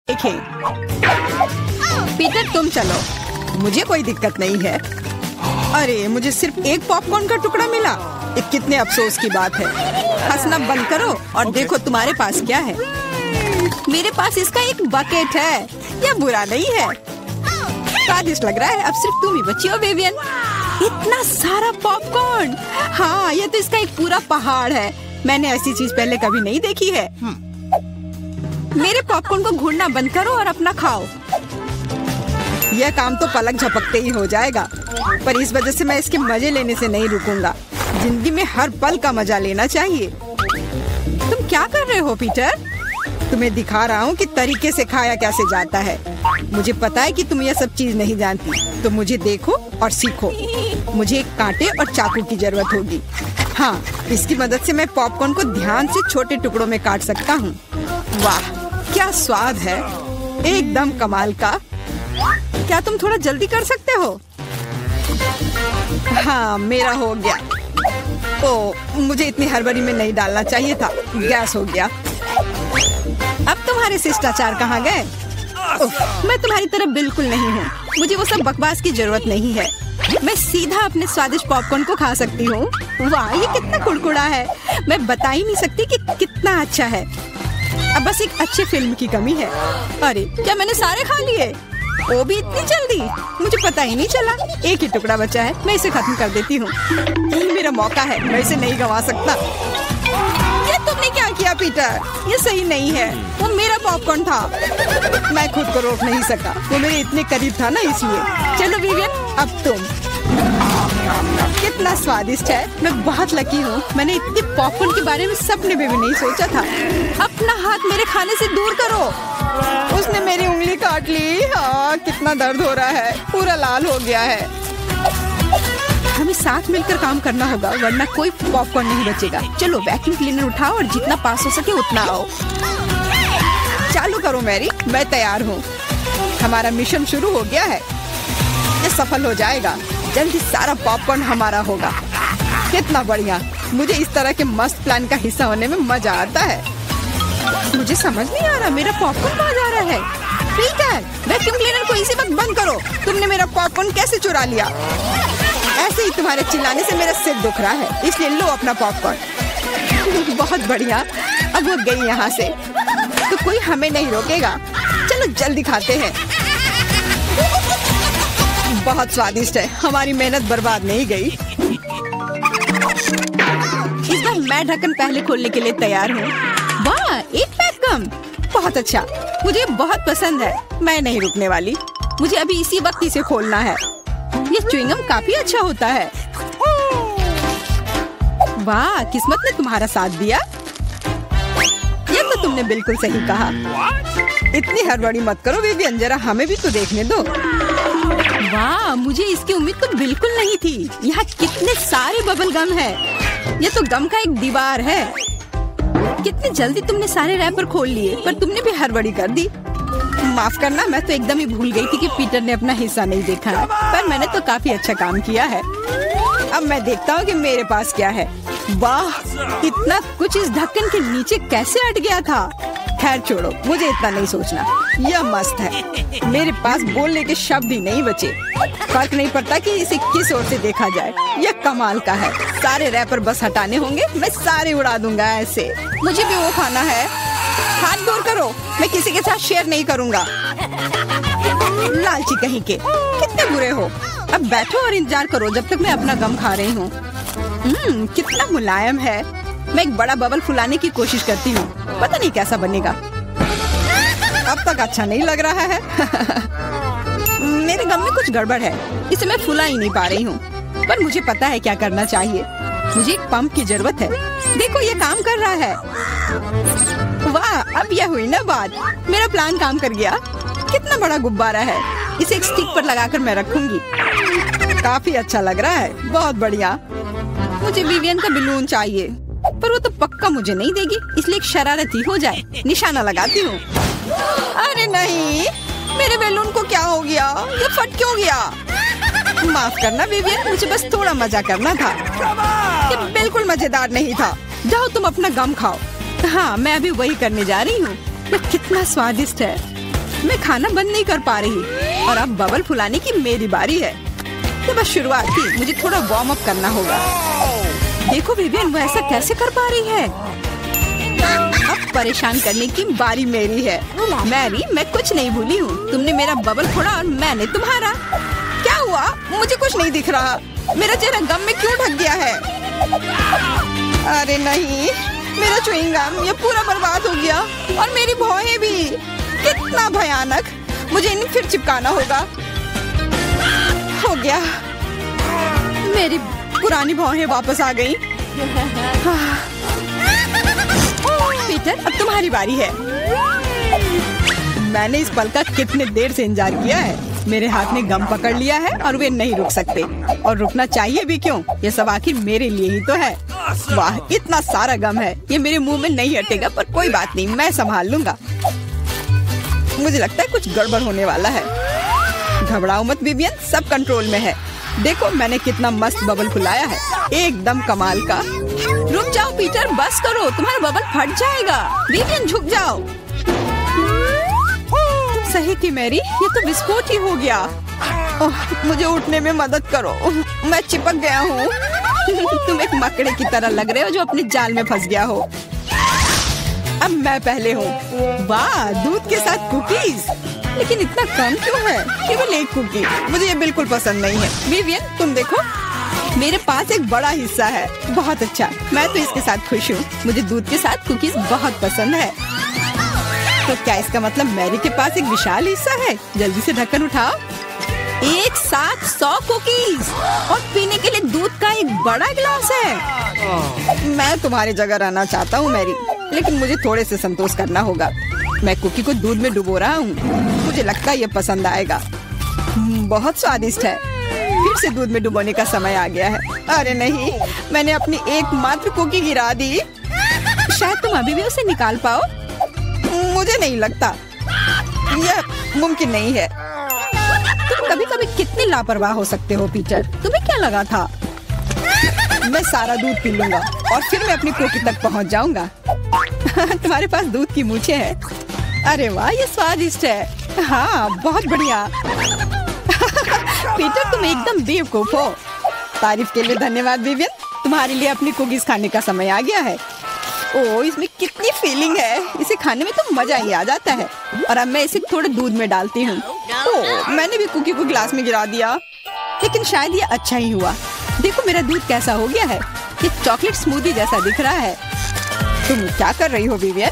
देखें। पीटर तुम चलो, मुझे कोई दिक्कत नहीं है। अरे मुझे सिर्फ एक पॉपकॉर्न का टुकड़ा मिला, ये कितने अफसोस की बात है। हंसना बंद करो और देखो तुम्हारे पास क्या है। मेरे पास इसका एक बकेट है, यह बुरा नहीं है, स्वादिष्ट लग रहा है। अब सिर्फ तुम ही बची हो विवियन। इतना सारा पॉपकॉर्न, हाँ यह तो इसका एक पूरा पहाड़ है। मैंने ऐसी चीज पहले कभी नहीं देखी है। मेरे पॉपकॉर्न को घूरना बंद करो और अपना खाओ। यह काम तो पलक झपकते ही हो जाएगा, पर इस वजह से मैं इसके मजे लेने से नहीं रुकूंगा। जिंदगी में हर पल का मजा लेना चाहिए। तुम क्या कर रहे हो पीटर? तुम्हें दिखा रहा हूँ कि तरीके से खाया कैसे जाता है। मुझे पता है कि तुम यह सब चीज नहीं जानती, तो मुझे देखो और सीखो। मुझे एक कांटे और चाकू की जरूरत होगी। हाँ, इसकी मदद से मैं पॉपकॉर्न को ध्यान से छोटे टुकड़ों में काट सकता हूँ। वाह क्या स्वाद है, एकदम कमाल का। क्या तुम थोड़ा जल्दी कर सकते हो? हाँ मेरा हो गया। ओ मुझे इतनी हड़बड़ी में नहीं डालना चाहिए था, गैस हो गया। अब तुम्हारे शिष्टाचार कहाँ गए? मैं तुम्हारी तरह बिल्कुल नहीं हूँ, मुझे वो सब बकवास की जरूरत नहीं है। मैं सीधा अपने स्वादिष्ट पॉपकॉर्न को खा सकती हूँ। वाह ये कितना कुड़कुड़ा है, मैं बता ही नहीं सकती कि कितना अच्छा है। अब बस एक अच्छे फिल्म की कमी है। अरे क्या मैंने सारे खा लिए? वो भी इतनी जल्दी, मुझे पता ही नहीं चला। एक ही टुकड़ा बचा है, मैं इसे खत्म कर देती हूँ। यही मेरा मौका है, मैं इसे नहीं गंवा सकता। ये तुमने क्या किया पीटर? ये सही नहीं है, वो मेरा पॉपकॉर्न था। मैं खुद को रोक नहीं सका, वो मेरे इतने करीब था ना, इसलिए। चलो विवियन अब तुम। कितना स्वादिष्ट है, मैं बहुत लकी हूँ। मैंने इतने पॉपकॉर्न के बारे में सपने में भी नहीं सोचा था। अपना हाथ मेरे खाने से दूर करो। उसने मेरी उंगली काट ली। हाँ कितना दर्द हो रहा है, पूरा लाल हो गया है। हमें साथ मिलकर काम करना होगा, वरना कोई पॉपकॉर्न नहीं बचेगा। चलो वैक्यूम क्लीनर उठाओ और जितना पास हो सके उतना आओ। चालू करो मैरी, मैं तैयार हूँ। हमारा मिशन शुरू हो गया है, ये सफल हो जाएगा। जल्दी सारा पॉपकॉर्न हमारा होगा। कितना बढ़िया, मुझे इस तरह के मस्त प्लान का हिस्सा होने में मजा आता है। मुझे समझ नहीं आ रहा मेरा पॉपकॉर्न कहाँ जा रहा है। पीटर वैक्यूम क्लीनर को इसी वक्त बंद करो। तुमने मेरा पॉपकॉर्न कैसे चुरा लिया? ऐसे ही तुम्हारे चिल्लाने से मेरा सिर दुख रहा है, इसलिए लो अपना पॉपकॉर्न। बहुत बढ़िया, अब वो गई यहाँ से तो कोई हमें नहीं रोकेगा। चलो जल्दी खाते हैं। बहुत स्वादिष्ट है, हमारी मेहनत बर्बाद नहीं गई। इस बार मैं ढक्कन पहले खोलने के लिए तैयार हूँ। वाह एक पैक कम, बहुत अच्छा, मुझे बहुत पसंद है। मैं नहीं रुकने वाली, मुझे अभी इसी वक्त इसे खोलना है। ये च्युइंगम काफी अच्छा होता है। वाह किस्मत ने तुम्हारा साथ दिया। ये तो तुमने बिल्कुल सही कहा। इतनी हड़बड़ी मत करो विवियन, जरा हमें भी तो देखने दो। वाह मुझे इसकी उम्मीद तो बिल्कुल नहीं थी। यहाँ कितने सारे बबल गम है, ये तो गम का एक दीवार है। कितनी जल्दी तुमने सारे रैपर खोल लिए, पर तुमने भी हड़बड़ी कर दी। माफ करना, मैं तो एकदम ही भूल गई थी कि पीटर ने अपना हिस्सा नहीं देखा है, पर मैंने तो काफी अच्छा काम किया है। अब मैं देखता हूँ कि मेरे पास क्या है। वाह इतना कुछ इस ढक्कन के नीचे कैसे अट गया था। खैर छोड़ो, मुझे इतना नहीं सोचना। यह मस्त है, मेरे पास बोलने के शब्द ही नहीं बचे। फर्क नहीं पड़ता कि इसे किस ओर से देखा जाए, यह कमाल का है। सारे रैपर बस हटाने होंगे, मैं सारे उड़ा दूंगा ऐसे। मुझे भी वो खाना है। हाथ दूर करो, मैं किसी के साथ शेयर नहीं करूंगा। लालची कहीं के, कितने बुरे हो। अब बैठो और इंतजार करो जब तक मैं अपना गम खा रही हूँ। कितना मुलायम है। मैं एक बड़ा बबल फुलाने की कोशिश करती हूँ, पता नहीं कैसा बनेगा। अब तक अच्छा नहीं लग रहा है। मेरे गम में कुछ गड़बड़ है, इसे मैं फुला ही नहीं पा रही हूँ, पर मुझे पता है क्या करना चाहिए। मुझे एक पंप की जरूरत है। देखो ये काम कर रहा है। वाह अब यह हुई ना बात, मेरा प्लान काम कर गया। कितना बड़ा गुब्बारा है, इसे एक स्टिक पर लगाकर मैं रखूंगी। काफी अच्छा लग रहा है, बहुत बढ़िया। मुझे विवियन का बलून चाहिए, पर वो तो पक्का मुझे नहीं देगी, इसलिए एक शरारती हो जाए, निशाना लगाती हूँ। अरे नहीं, मेरे बैलून को क्या हो गया? ये फट क्यों गया? माफ करना विवियन, मुझे बस थोड़ा मजा करना था। ये बिल्कुल मजेदार नहीं था। जाओ तुम अपना गम खाओ। हाँ मैं अभी वही करने जा रही हूँ। ये कितना स्वादिष्ट है। मैं खाना बंद नहीं कर पा रही और अब बबल फुलाने की मेरी बारी है। ये बस शुरुआत थी, मुझे थोड़ा वार्म अप करना होगा। देखो विवियन, वो ऐसा कैसे कर पा रही है? अब परेशान करने की बारी मेरी है। मैरी, मैं कुछ नहीं भूली हूँ। तुमने मेरा बबल फोड़ा और मैंने तुम्हारा। क्या हुआ? मुझे कुछ नहीं दिख रहा। मेरा चेहरा गम में क्यों ढक गया है? अरे नहीं, मेरा च्युइंग गम ये पूरा बर्बाद हो गया और मेरी भौहें भी। कितना भयानक! मुझे इन्हें फिर चिपकाना होगा। हो गया, मेरी पुरानी भौहें वापस आ गई। पीटर, अब तुम्हारी बारी है। मैंने इस पल का कितने देर से इंतजार किया है। मेरे हाथ ने गम पकड़ लिया है और वे नहीं रुक सकते, और रुकना चाहिए भी क्यों? ये सब आखिर मेरे लिए ही तो है। वाह, इतना सारा गम है, ये मेरे मुंह में नहीं हटेगा, पर कोई बात नहीं, मैं संभाल लूंगा। मुझे लगता है कुछ गड़बड़ होने वाला है। घबराओ मत विवियन, सब कंट्रोल में है। देखो मैंने कितना मस्त बबल फुलाया है, एकदम कमाल का। रुक जाओ पीटर, बस करो, तुम्हारा बबल फट जाएगा। विवियन झुक जाओ। सही थी मैरी, ये तो विस्फोट ही हो गया। मुझे उठने में मदद करो, मैं चिपक गया हूँ। तुम एक मकड़े की तरह लग रहे हो जो अपने जाल में फंस गया हो। अब मैं पहले हूँ। वाह, दूध के साथ कुकीज, लेकिन इतना कम क्यों है? केवल एक कुकी। मुझे ये बिल्कुल पसंद नहीं है। विवियन, तुम देखो, मेरे पास एक बड़ा हिस्सा है। बहुत अच्छा, मैं तो इसके साथ खुश हूँ। मुझे दूध के साथ कुकीज बहुत पसंद है। तो क्या इसका मतलब मैरी के पास एक विशाल हिस्सा है? जल्दी से ढक्कन उठाओ। एक साथ 100 कुकीज और पीने के लिए दूध का एक बड़ा गिलास है। मैं तुम्हारी जगह रहना चाहता हूँ मैरी, लेकिन मुझे थोड़े से संतोष करना होगा। मैं कुकी को दूध में डुबो रहा हूँ। मुझे लगता है ये पसंद आएगा। बहुत स्वादिष्ट है। फिर से दूध में डुबोने का समय आ गया है। अरे नहीं, मैंने अपनी एकमात्र कुकी गिरा दी। शायद तुम अभी भी उसे निकाल पाओ। मुझे नहीं लगता, यह मुमकिन नहीं है। तुम कभी कभी कितने लापरवाह हो सकते हो पीटर। तुम्हें क्या लगा था? मैं सारा दूध पी लूंगा और फिर मैं अपनी कुकी तक पहुंच जाऊंगा। तुम्हारे पास दूध की मूछें हैं। अरे वाह, ये स्वादिष्ट है। हाँ, बहुत बढ़िया। पीटर, तुम एकदम बेवकूफ हो। तारीफ के लिए धन्यवाद विवियन। तुम्हारे लिए अपनी कुकीज खाने का समय आ गया है। ओह, इसमें कितनी फीलिंग है। इसे खाने में तो मजा ही आ जाता है। और अब मैं इसे थोड़े दूध में डालती हूँ। ओह, मैंने भी कुकी को गिलास में गिरा दिया, लेकिन शायद ये अच्छा ही हुआ। देखो मेरा दूध कैसा हो गया है। ये चॉकलेट स्मूदी जैसा दिख रहा है। तुम क्या कर रही हो विवियन?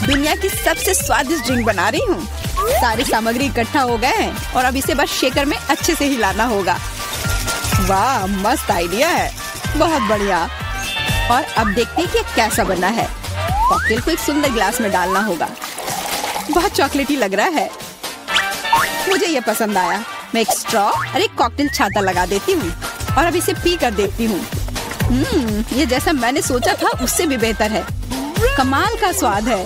दुनिया की सबसे स्वादिष्ट ड्रिंक बना रही हूँ। सारी सामग्री इकट्ठा हो गए हैं और अब इसे बस शेकर में अच्छे से हिलाना होगा। वाह, मस्त आइडिया है, बहुत बढ़िया। और अब देखते हैं कि कैसा बना है। कॉकटेल को एक सुंदर गिलास में डालना होगा। बहुत चॉकलेटी लग रहा है। मुझे ये पसंद आया। मैं एक स्ट्रॉ और एक कॉकटेल छाता लगा देती हूँ और अब इसे पी कर देखती हूँ। ये जैसा मैंने सोचा था उससे भी बेहतर है। कमाल का स्वाद है।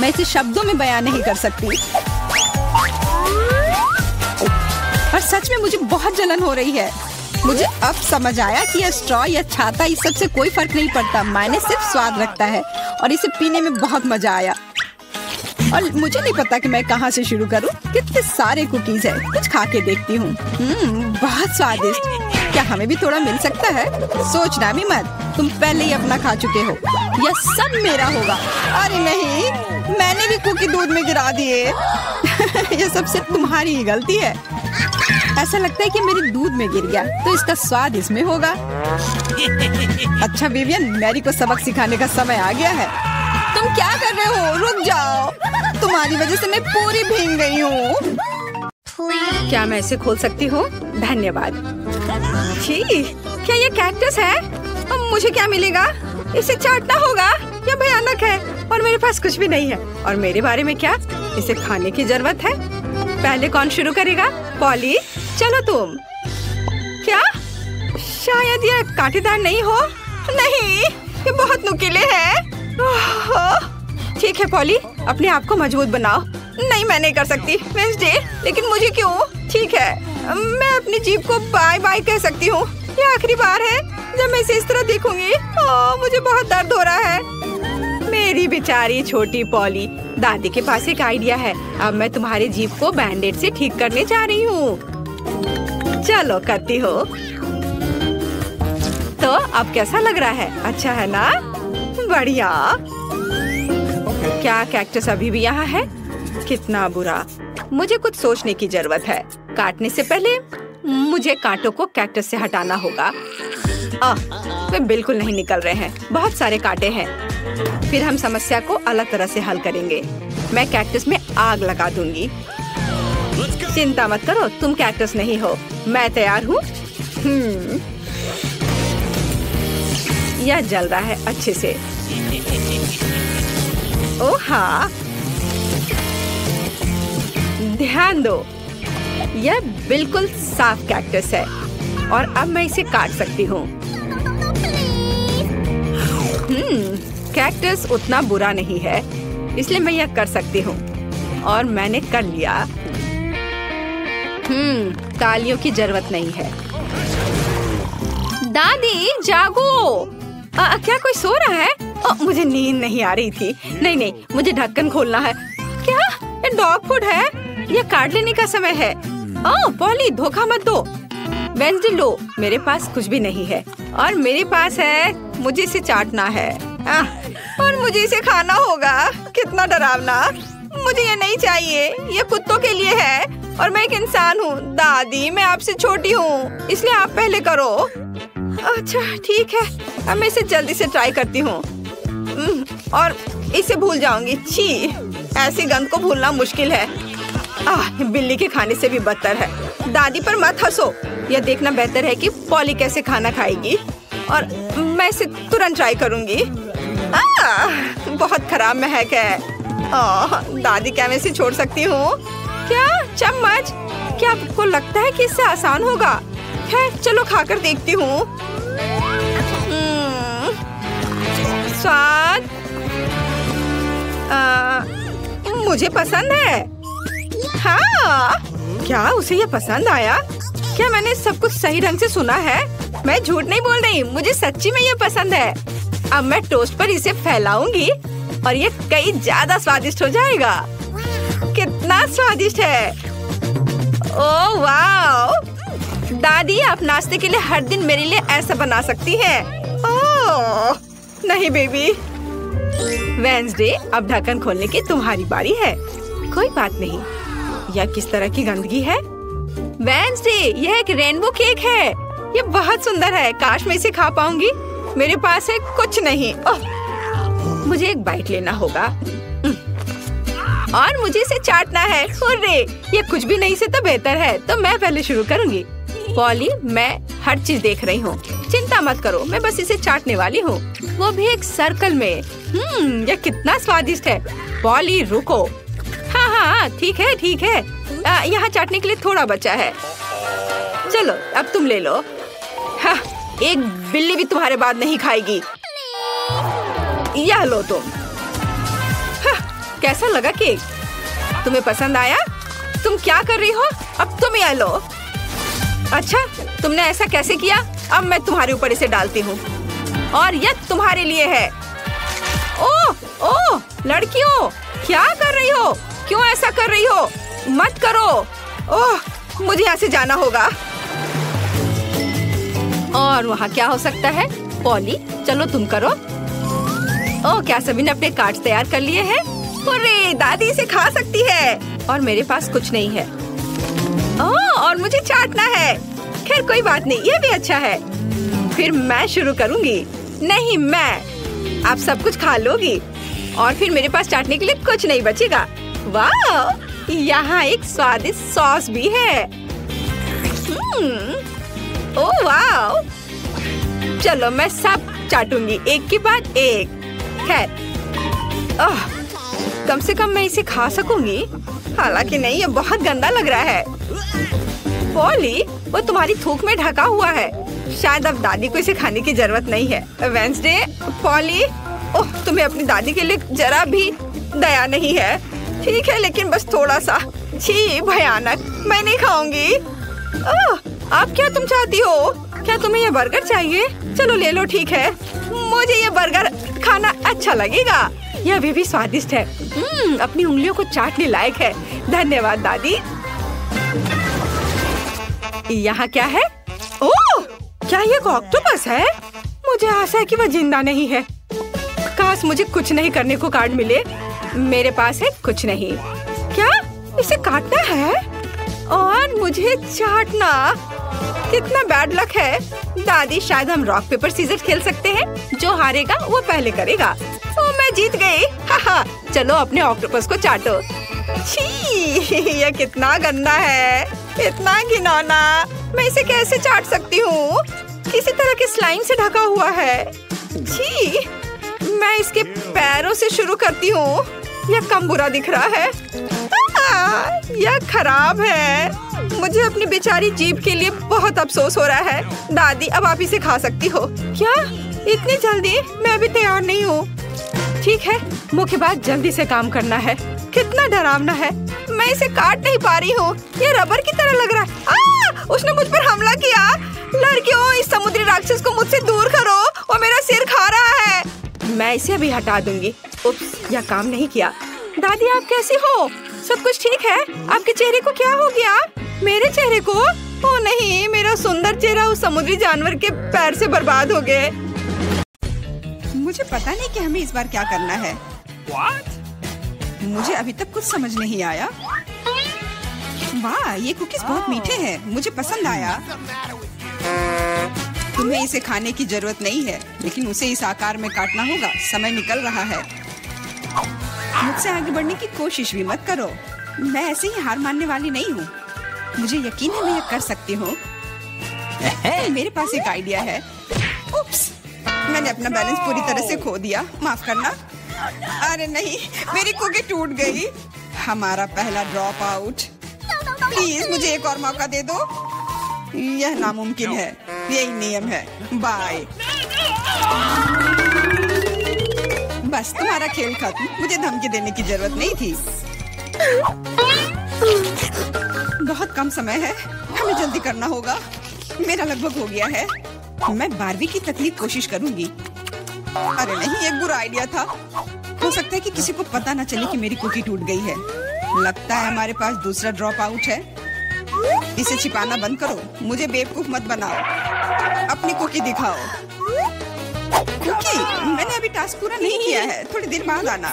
मैं इसे शब्दों में बयान नहीं कर सकती। और सच में मुझे बहुत जलन हो रही है। मुझे अब समझ आया कि यह स्ट्रॉ या छाता इस सब से कोई फर्क नहीं पड़ता। मायने सिर्फ स्वाद रखता है और इसे पीने में बहुत मजा आया। और मुझे नहीं पता कि मैं कहाँ से शुरू करूँ। कितने सारे कुकीज है। कुछ खा के देखती हूँ। बहुत स्वादिष्ट। क्या हमें भी थोड़ा मिल सकता है? सोचना भी मत, तुम पहले ही अपना खा चुके हो। यह सब मेरा होगा। अरे नहीं, मैंने भी कुकी दूध में गिरा दिए। यह सब सिर्फ तुम्हारी ही गलती है। ऐसा लगता है कि मेरे दूध में गिर गया, तो इसका स्वाद इसमें होगा। अच्छा विवियन, मैरी को सबक सिखाने का समय आ गया है। तुम क्या कर रहे हो? रुक जाओ। तुम्हारी वजह से मैं पूरी भीग गई हूँ। क्या मैं इसे खोल सकती हूँ? धन्यवाद। छी, क्या ये कैक्टस है? अब मुझे क्या मिलेगा? इसे चाटना होगा। यह भयानक है और मेरे पास कुछ भी नहीं है। और मेरे बारे में क्या? इसे खाने की जरूरत है। पहले कौन शुरू करेगा? पॉली, चलो तुम। क्या? शायद ये कांटेदार नहीं हो। नहीं, ये बहुत नुकीले है। ठीक है पॉली, अपने आप को मजबूत बनाओ। नहीं, मैं नहीं कर सकती वेंसडे, लेकिन मुझे क्यों? ठीक है, मैं अपनी जीभ को बाय बाय कह सकती हूँ। ये आखिरी बार है जब मैं इसे इस तरह देखूंगी। मुझे बहुत दर्द हो रहा है। मेरी बेचारी छोटी पॉली। दादी के पास एक आइडिया है। अब मैं तुम्हारे जीभ को बैंडेड से ठीक करने जा रही हूँ। चलो करती हो। तो अब कैसा लग रहा है? अच्छा है ना? बढ़िया। क्या कैक्टस अभी भी यहाँ है? कितना बुरा। मुझे कुछ सोचने की जरूरत है। काटने से पहले मुझे कांटों को कैक्टस से हटाना होगा। वे बिल्कुल नहीं निकल रहे हैं। बहुत सारे कांटे हैं। फिर हम समस्या को अलग तरह से हल करेंगे। मैं कैक्टस में आग लगा दूंगी। चिंता मत करो, तुम कैक्टस नहीं हो। मैं तैयार हूँ। यह जल रहा है अच्छे से। ओह हाँ, ध्यान दो, यह बिल्कुल साफ कैक्टस है और अब मैं इसे काट सकती हूँ। कैक्टस उतना बुरा नहीं है, इसलिए मैं यह कर सकती हूँ और मैंने कर लिया। तालियों की जरूरत नहीं है। दादी जागो। क्या कोई सो रहा है? मुझे नींद नहीं आ रही थी। नहीं, मुझे ढक्कन खोलना है। क्या ये डॉग फूड है? यह काट लेने का समय है। पॉली धोखा मत दो। वेंसडे लो, मेरे पास कुछ भी नहीं है और मेरे पास है। मुझे इसे चाटना है और मुझे इसे खाना होगा। कितना डरावना। मुझे ये नहीं चाहिए। ये कुत्तों के लिए है और मैं एक इंसान हूँ। दादी मैं आपसे छोटी हूँ, इसलिए आप पहले करो। अच्छा ठीक है, अब मैं इसे जल्दी से ट्राई करती हूँ और इसे भूल जाऊंगी। छी, ऐसी गंध को भूलना मुश्किल है। बिल्ली के खाने से भी बदतर है। दादी पर मत हंसो। यह देखना बेहतर है कि पॉली कैसे खाना खाएगी और मैं इसे तुरंत ट्राई करूंगी। बहुत खराब महक है। दादी क्या मैं इसे छोड़ सकती हूँ? क्या चम्मच? क्या आपको लगता है कि इससे आसान होगा? खैर चलो खाकर देखती हूँ। स्वाद मुझे पसंद है। हाँ, क्या उसे ये पसंद आया? क्या मैंने सब कुछ सही ढंग से सुना है? मैं झूठ नहीं बोल रही, मुझे सच्ची में ये पसंद है। अब मैं टोस्ट पर इसे फैलाऊंगी और ये कई ज्यादा स्वादिष्ट हो जाएगा। कितना स्वादिष्ट है। ओह वाह, दादी आप नाश्ते के लिए हर दिन मेरे लिए ऐसा बना सकती हैं। ओह नहीं बेबी। वेंसडे अब ढक्कन खोलने की तुम्हारी बारी है। कोई बात नहीं। यह किस तरह की गंदगी है? वेंसडे यह एक रेनबो केक है। यह बहुत सुंदर है। काश मैं इसे खा पाऊंगी। मेरे पास है कुछ नहीं। मुझे एक बाइट लेना होगा और मुझे इसे चाटना है। हुर्रे, ये कुछ भी नहीं से तो बेहतर है। तो मैं पहले शुरू करूंगी। पॉली मैं हर चीज देख रही हूँ। चिंता मत करो, मैं बस इसे चाटने वाली हूँ, वो भी एक सर्कल में। यह कितना स्वादिष्ट है। पॉली रुको। हाँ ठीक है। यहाँ चाटने के लिए थोड़ा बचा है। चलो अब तुम ले लो। हाँ, एक बिल्ली भी तुम्हारे बाद नहीं खाएगी। यह लो तुम। हाँ, कैसा लगा केक? तुम्हें पसंद आया? तुम क्या कर रही हो? अब तुम यह लो। अच्छा, तुमने ऐसा कैसे किया? अब मैं तुम्हारे ऊपर इसे डालती हूँ और यह तुम्हारे लिए है। ओह लड़कियों, क्या कर रही हो? क्यों ऐसा कर रही हो? मत करो। ओह मुझे यहाँ से जाना होगा। और वहाँ क्या हो सकता है? पॉली चलो तुम करो। ओह क्या सभी ने अपने कार्ड्स तैयार कर लिए हैं? अरे दादी इसे खा सकती है और मेरे पास कुछ नहीं है। ओह और मुझे चाटना है। खैर कोई बात नहीं, ये भी अच्छा है। फिर मैं शुरू करूँगी। नहीं, मैं। आप सब कुछ खा लोगी और फिर मेरे पास चाटने के लिए कुछ नहीं बचेगा। वाह, यहाँ एक स्वादिष्ट सॉस भी है। ओह वाह, चलो मैं सब चाटूंगी एक के बाद एक। खैर कम से कम मैं इसे खा सकूंगी। हालांकि नहीं, ये बहुत गंदा लग रहा है। पॉली वो तुम्हारी थूक में ढका हुआ है। शायद अब दादी को इसे खाने की जरूरत नहीं है। वेंसडे, पॉली, ओह तुम्हें अपनी दादी के लिए जरा भी दया नहीं है। ठीक है, लेकिन बस थोड़ा सा। छी भयानक, मैं नहीं खाऊंगी। आप क्या तुम चाहती हो? क्या तुम्हें ये बर्गर चाहिए? चलो ले लो, ठीक है। मुझे ये बर्गर खाना अच्छा लगेगा। यह अभी भी स्वादिष्ट है। अपनी उंगलियों को चाटने लायक है। धन्यवाद दादी। यहाँ क्या है? ओह, क्या ये ऑक्टोपस है? मुझे आशा है कि वह जिंदा नहीं है। काश मुझे कुछ नहीं करने को कार्ड मिले। मेरे पास है कुछ नहीं। क्या इसे काटना है और मुझे चाटना? कितना बैड लक है। दादी, शायद हम रॉक पेपर सीजर खेल सकते हैं। जो हारेगा वो पहले करेगा। ओ, मैं जीत गई। हाहा, चलो अपने ऑक्टोपस को चाटो। छी, ये कितना गंदा है, इतना घिनौना। मैं इसे कैसे चाट सकती हूँ? किसी तरह के स्लाइम से ढका हुआ है। छी, मैं इसके पैरों से शुरू करती हूँ। यह कम बुरा दिख रहा है। यह खराब है। मुझे अपनी बेचारी जीभ के लिए बहुत अफसोस हो रहा है। दादी, अब आप इसे खा सकती हो। क्या इतनी जल्दी? मैं अभी तैयार नहीं हूँ। ठीक है, मुक्केबाज जल्दी से काम करना है। कितना डरावना है। मैं इसे काट नहीं पा रही हूँ। ये रबर की तरह लग रहा है। उसने मुझ पर हमला किया। लड़कियों, इस समुद्री राक्षस को मुझसे दूर करो। वो मेरा सिर खा रहा है। मैं इसे अभी हटा दूंगी। उप्स, यह काम नहीं किया। दादी, आप कैसी हो? सब कुछ ठीक है? आपके चेहरे को क्या हो गया? मेरे चेहरे को? ओ नहीं, मेरा सुंदर चेहरा उस समुद्री जानवर के पैर से बर्बाद हो गए। मुझे पता नहीं कि हमें इस बार क्या करना है। What? मुझे अभी तक कुछ समझ नहीं आया। वाह, ये कुकीज बहुत मीठे हैं। मुझे पसंद आया। तुम्हें इसे खाने की जरूरत नहीं है, लेकिन उसे इस आकार में काटना होगा। समय निकल रहा है। मुझसे आगे बढ़ने की कोशिश भी मत करो। मैं ऐसे ही हार मानने वाली नहीं हूँ। मुझे यकीन है मैं यह कर सकती हूँ। मेरे पास एक आइडिया है। उप्स, मैंने अपना बैलेंस पूरी तरह से खो दिया। माफ करना। अरे नहीं, मेरी कुकी टूट गई। हमारा पहला ड्रॉप आउट। प्लीज मुझे एक और मौका दे दो। यह नामुमकिन है। यही नियम है। बाय। बस, तुम्हारा खेल खत्म। मुझे धमकी देने की जरूरत नहीं थी। बहुत कम समय है, हमें जल्दी करना होगा। मेरा लगभग हो गया है। मैं बारबी की तकलीफ कोशिश करूंगी। अरे नहीं, एक बुरा आइडिया था। हो सकता है कि किसी को पता न चले कि मेरी कुकी टूट गई है। लगता है हमारे पास दूसरा ड्रॉप आउट है। इसे छिपाना बंद करो। मुझे बेवकूफ मत बनाओ। अपनी कुकी दिखाओ। कुकी, मैंने अभी टास्क पूरा नहीं किया है। थोड़ी देर बाद आना।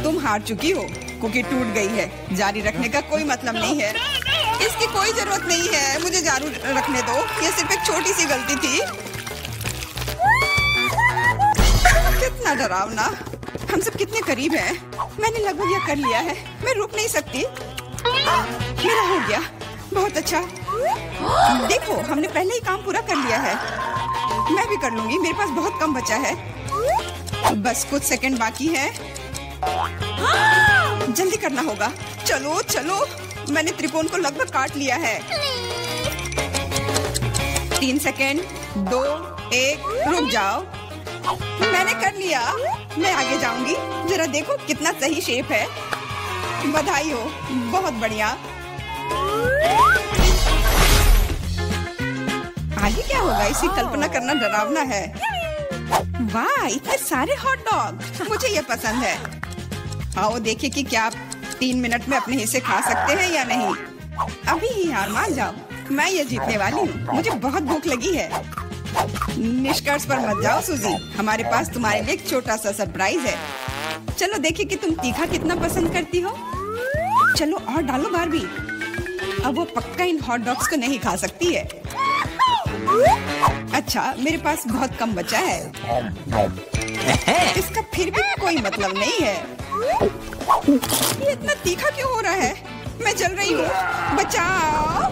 तुम हार चुकी हो। कुकी टूट गई है। जारी रखने का कोई मतलब नहीं है। इसकी कोई जरूरत नहीं है। मुझे जारी रखने दो। ये सिर्फ एक छोटी सी गलती थी। कितना डरावना। हम सब कितने करीब हैं। मैंने लगभग यह कर लिया है। मैं रुक नहीं सकती। मेरा हो गया। बहुत अच्छा। देखो, हमने पहले ही काम पूरा कर लिया है। मैं भी कर लूंगी। मेरे पास बहुत कम बचा है। बस कुछ सेकंड बाकी है। जल्दी करना होगा। चलो चलो, मैंने त्रिकोण को लगभग काट लिया है। 3 सेकंड, 2, 1, रुक जाओ। मैंने कर लिया। मैं आगे जाऊंगी। जरा देखो कितना सही शेप है। बधाई हो, बहुत बढ़िया। आगे क्या होगा, इसी कल्पना करना डरावना है। वाह, इतने सारे हॉट डॉग। मुझे ये पसंद है। आओ देखिए कि क्या आप 3 मिनट में अपने हिस्से खा सकते हैं या नहीं। अभी ही हार मान जाओ। मैं ये जीतने वाली हूँ। मुझे बहुत भूख लगी है। निष्कर्ष पर मत जाओ सूजी। हमारे पास तुम्हारे लिए एक छोटा सा सरप्राइज है। चलो देखिए कि तुम तीखा कितना पसंद करती हो। चलो और डालो बारबी। अब वो पक्का इन हॉट डॉग्स को नहीं खा सकती है। अच्छा, मेरे पास बहुत कम बचा है। इसका फिर भी कोई मतलब नहीं है। ये इतना तीखा क्यों हो रहा है? मैं जल रही हूँ। बचाओ।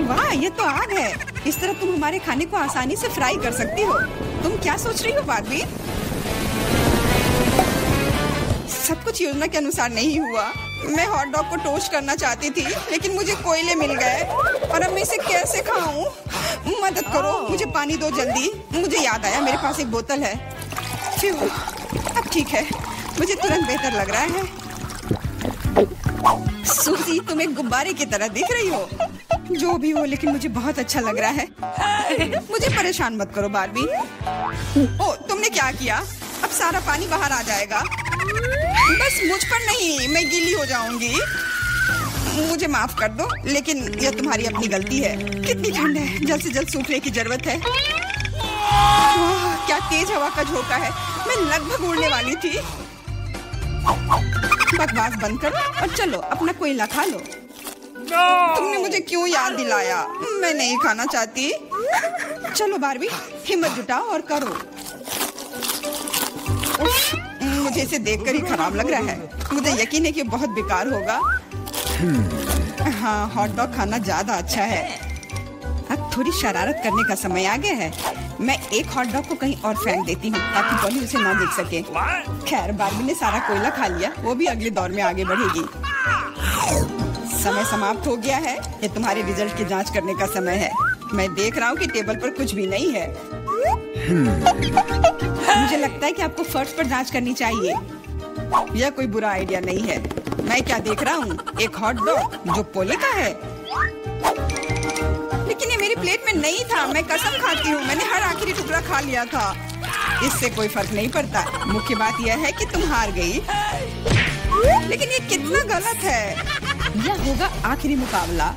वाह, ये तो आग है। इस तरह तुम हमारे खाने को आसानी से फ्राई कर सकती हो। तुम क्या सोच रही हो बारबी? सब कुछ योजना के अनुसार नहीं हुआ। मैं हॉट डॉग को टोस्ट करना चाहती थी, लेकिन मुझे कोयले मिल गए और अब मैं इसे कैसे खाऊं? मदद करो, मुझे पानी दो जल्दी। मुझे याद आया, मेरे पास एक बोतल है। अब ठीक है, मुझे तुरंत बेहतर लग रहा है। सूजी, तुम एक गुब्बारे की तरह दिख रही हो। जो भी हो, लेकिन मुझे बहुत अच्छा लग रहा है। मुझे परेशान मत करो बारबी। ओ, तुमने क्या किया? अब सारा पानी बाहर आ जाएगा। बस मुझ पर नहीं, मैं गीली हो जाऊंगी। मुझे माफ कर दो, लेकिन यह तुम्हारी अपनी गलती है। कितनी ठंड है, जल्द से जल्द सूखने की जरूरत है। क्या तेज हवा का झोंका है, मैं लगभग उड़ने वाली थी। बकवास बंद करो और चलो अपना कोयला खा लो। तुमने मुझे क्यों याद दिलाया? मैं नहीं खाना चाहती। चलो बारबी, हिम्मत जुटाओ और करो। मुझे इसे देखकर ही खराब लग रहा है। मुझे यकीन है कि बहुत बेकार होगा। हाँ, हॉट डॉग खाना ज्यादा अच्छा है। अब थोड़ी शरारत करने का समय आ गया है। मैं एक हॉट डॉग को कहीं और फेंक देती हूँ ताकि पॉली उसे ना देख सके। खैर, बारबी ने सारा कोयला खा लिया, वो भी अगले दौर में आगे बढ़ेगी। समय समाप्त हो गया है। ये तुम्हारे रिजल्ट की जांच करने का समय है। मैं देख रहा हूँ कि टेबल पर कुछ भी नहीं है। मुझे लगता है कि आपको फर्श पर जांच करनी चाहिए। यह कोई बुरा आइडिया नहीं है। मैं क्या देख रहा हूँ? एक हॉट डॉग जो पोले का है। लेकिन ये मेरी प्लेट में नहीं था। मैं कसम खाती हूँ, मैंने हर आखिरी टुकड़ा खा लिया था। इससे कोई फर्क नहीं पड़ता। मुख्य बात यह है कि तुम हार गई। लेकिन ये कितना गलत है। यह होगा आखिरी मुकाबला।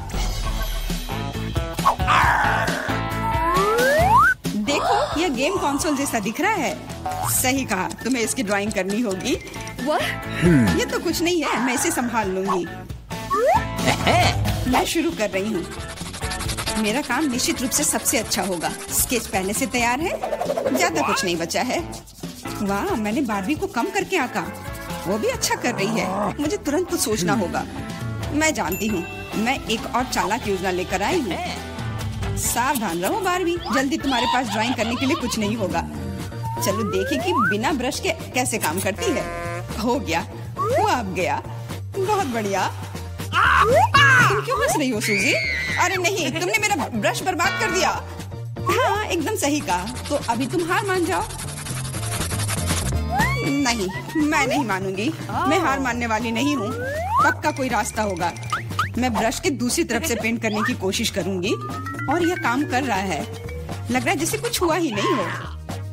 देखो, यह गेम कंसोल जैसा दिख रहा है। सही कहा, तुम्हें इसकी ड्राइंग करनी होगी। ये तो कुछ नहीं है, मैं इसे संभाल लूंगी। मैं शुरू कर रही हूँ। मेरा काम निश्चित रूप से सबसे अच्छा होगा। स्केच पहले से तैयार है, ज्यादा कुछ नहीं बचा है। वाह, मैंने बारबी को कम करके आंका। वो भी अच्छा कर रही है। मुझे तुरंत कुछ सोचना होगा। मैं जानती हूँ, मैं एक और चालाक योजना लेकर आई हूँ। सावधान रहो बारबी, जल्दी तुम्हारे पास ड्राइंग करने के लिए कुछ नहीं होगा। चलो देखें कि बिना ब्रश के कैसे काम करती है। हो गया, वो अब गया। बहुत बढ़िया। तुम क्यों हंस रही हो सूजी? अरे नहीं, तुमने मेरा ब्रश बर्बाद कर दिया। हाँ, एकदम सही कहा। तो अभी तुम हार मान जाओ। नहीं, मैं नहीं मानूंगी। मैं हार मानने वाली नहीं हूँ। पक्का कोई रास्ता होगा। मैं ब्रश के दूसरी तरफ से पेंट करने की कोशिश करूंगी और यह काम कर रहा है। लग रहा है जैसे कुछ हुआ ही नहीं हो।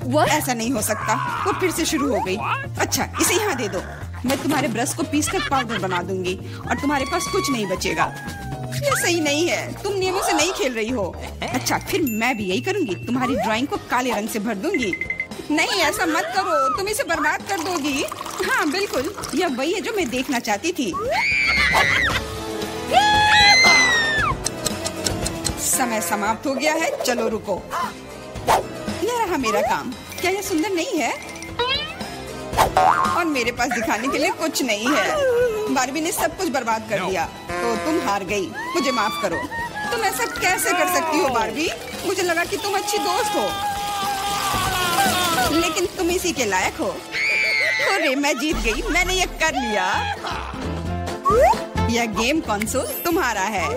वो ऐसा नहीं हो सकता। वो फिर से शुरू हो गई। अच्छा, इसे यहाँ दे दो। मैं तुम्हारे ब्रश को पीसकर पाउडर बना दूंगी और तुम्हारे पास कुछ नहीं बचेगा। ये सही नहीं है, तुम नियमों से नहीं खेल रही हो। अच्छा, फिर मैं भी यही करूंगी। तुम्हारी ड्राइंग को काले रंग से भर दूंगी। नहीं, ऐसा मत करो, तुम इसे बर्बाद कर दोगी। हाँ बिल्कुल, यह वही है जो मैं देखना चाहती थी। समय समाप्त हो गया है। चलो रुको, यह रहा मेरा काम। क्या यह सुंदर नहीं है? और मेरे पास दिखाने के लिए कुछ नहीं है। बारबी ने सब कुछ बर्बाद कर दिया। तो तुम हार गई। मुझे माफ करो। तुम ऐसा कैसे कर सकती हो बारबी? मुझे लगा कि तुम अच्छी दोस्त हो, लेकिन तुम इसी के लायक हो। अरे मैं जीत गई, मैंने ये कर लिया। यह गेम कंसोल तुम्हारा है।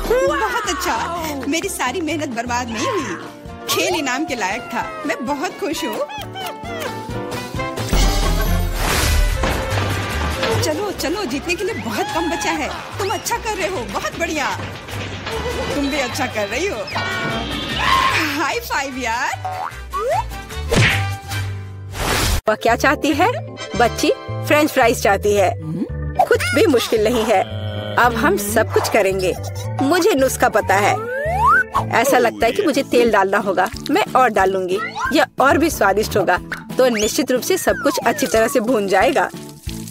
बहुत अच्छा, मेरी सारी मेहनत बर्बाद नहीं हुई। खेल इनाम के लायक था। मैं बहुत खुश हूँ। चलो चलो, जीतने के लिए बहुत कम बचा है। तुम अच्छा कर रहे हो, बहुत बढ़िया। तुम भी अच्छा कर रही हो। हाई फाइव यार। वह क्या चाहती है? बच्ची फ्रेंच फ्राइज चाहती है। कुछ भी मुश्किल नहीं है। अब हम सब कुछ करेंगे। मुझे नुस्खा पता है। ऐसा लगता है कि मुझे तेल डालना होगा। मैं और डालूंगी, यह और भी स्वादिष्ट होगा। तो निश्चित रूप से सब कुछ अच्छी तरह से भून जाएगा।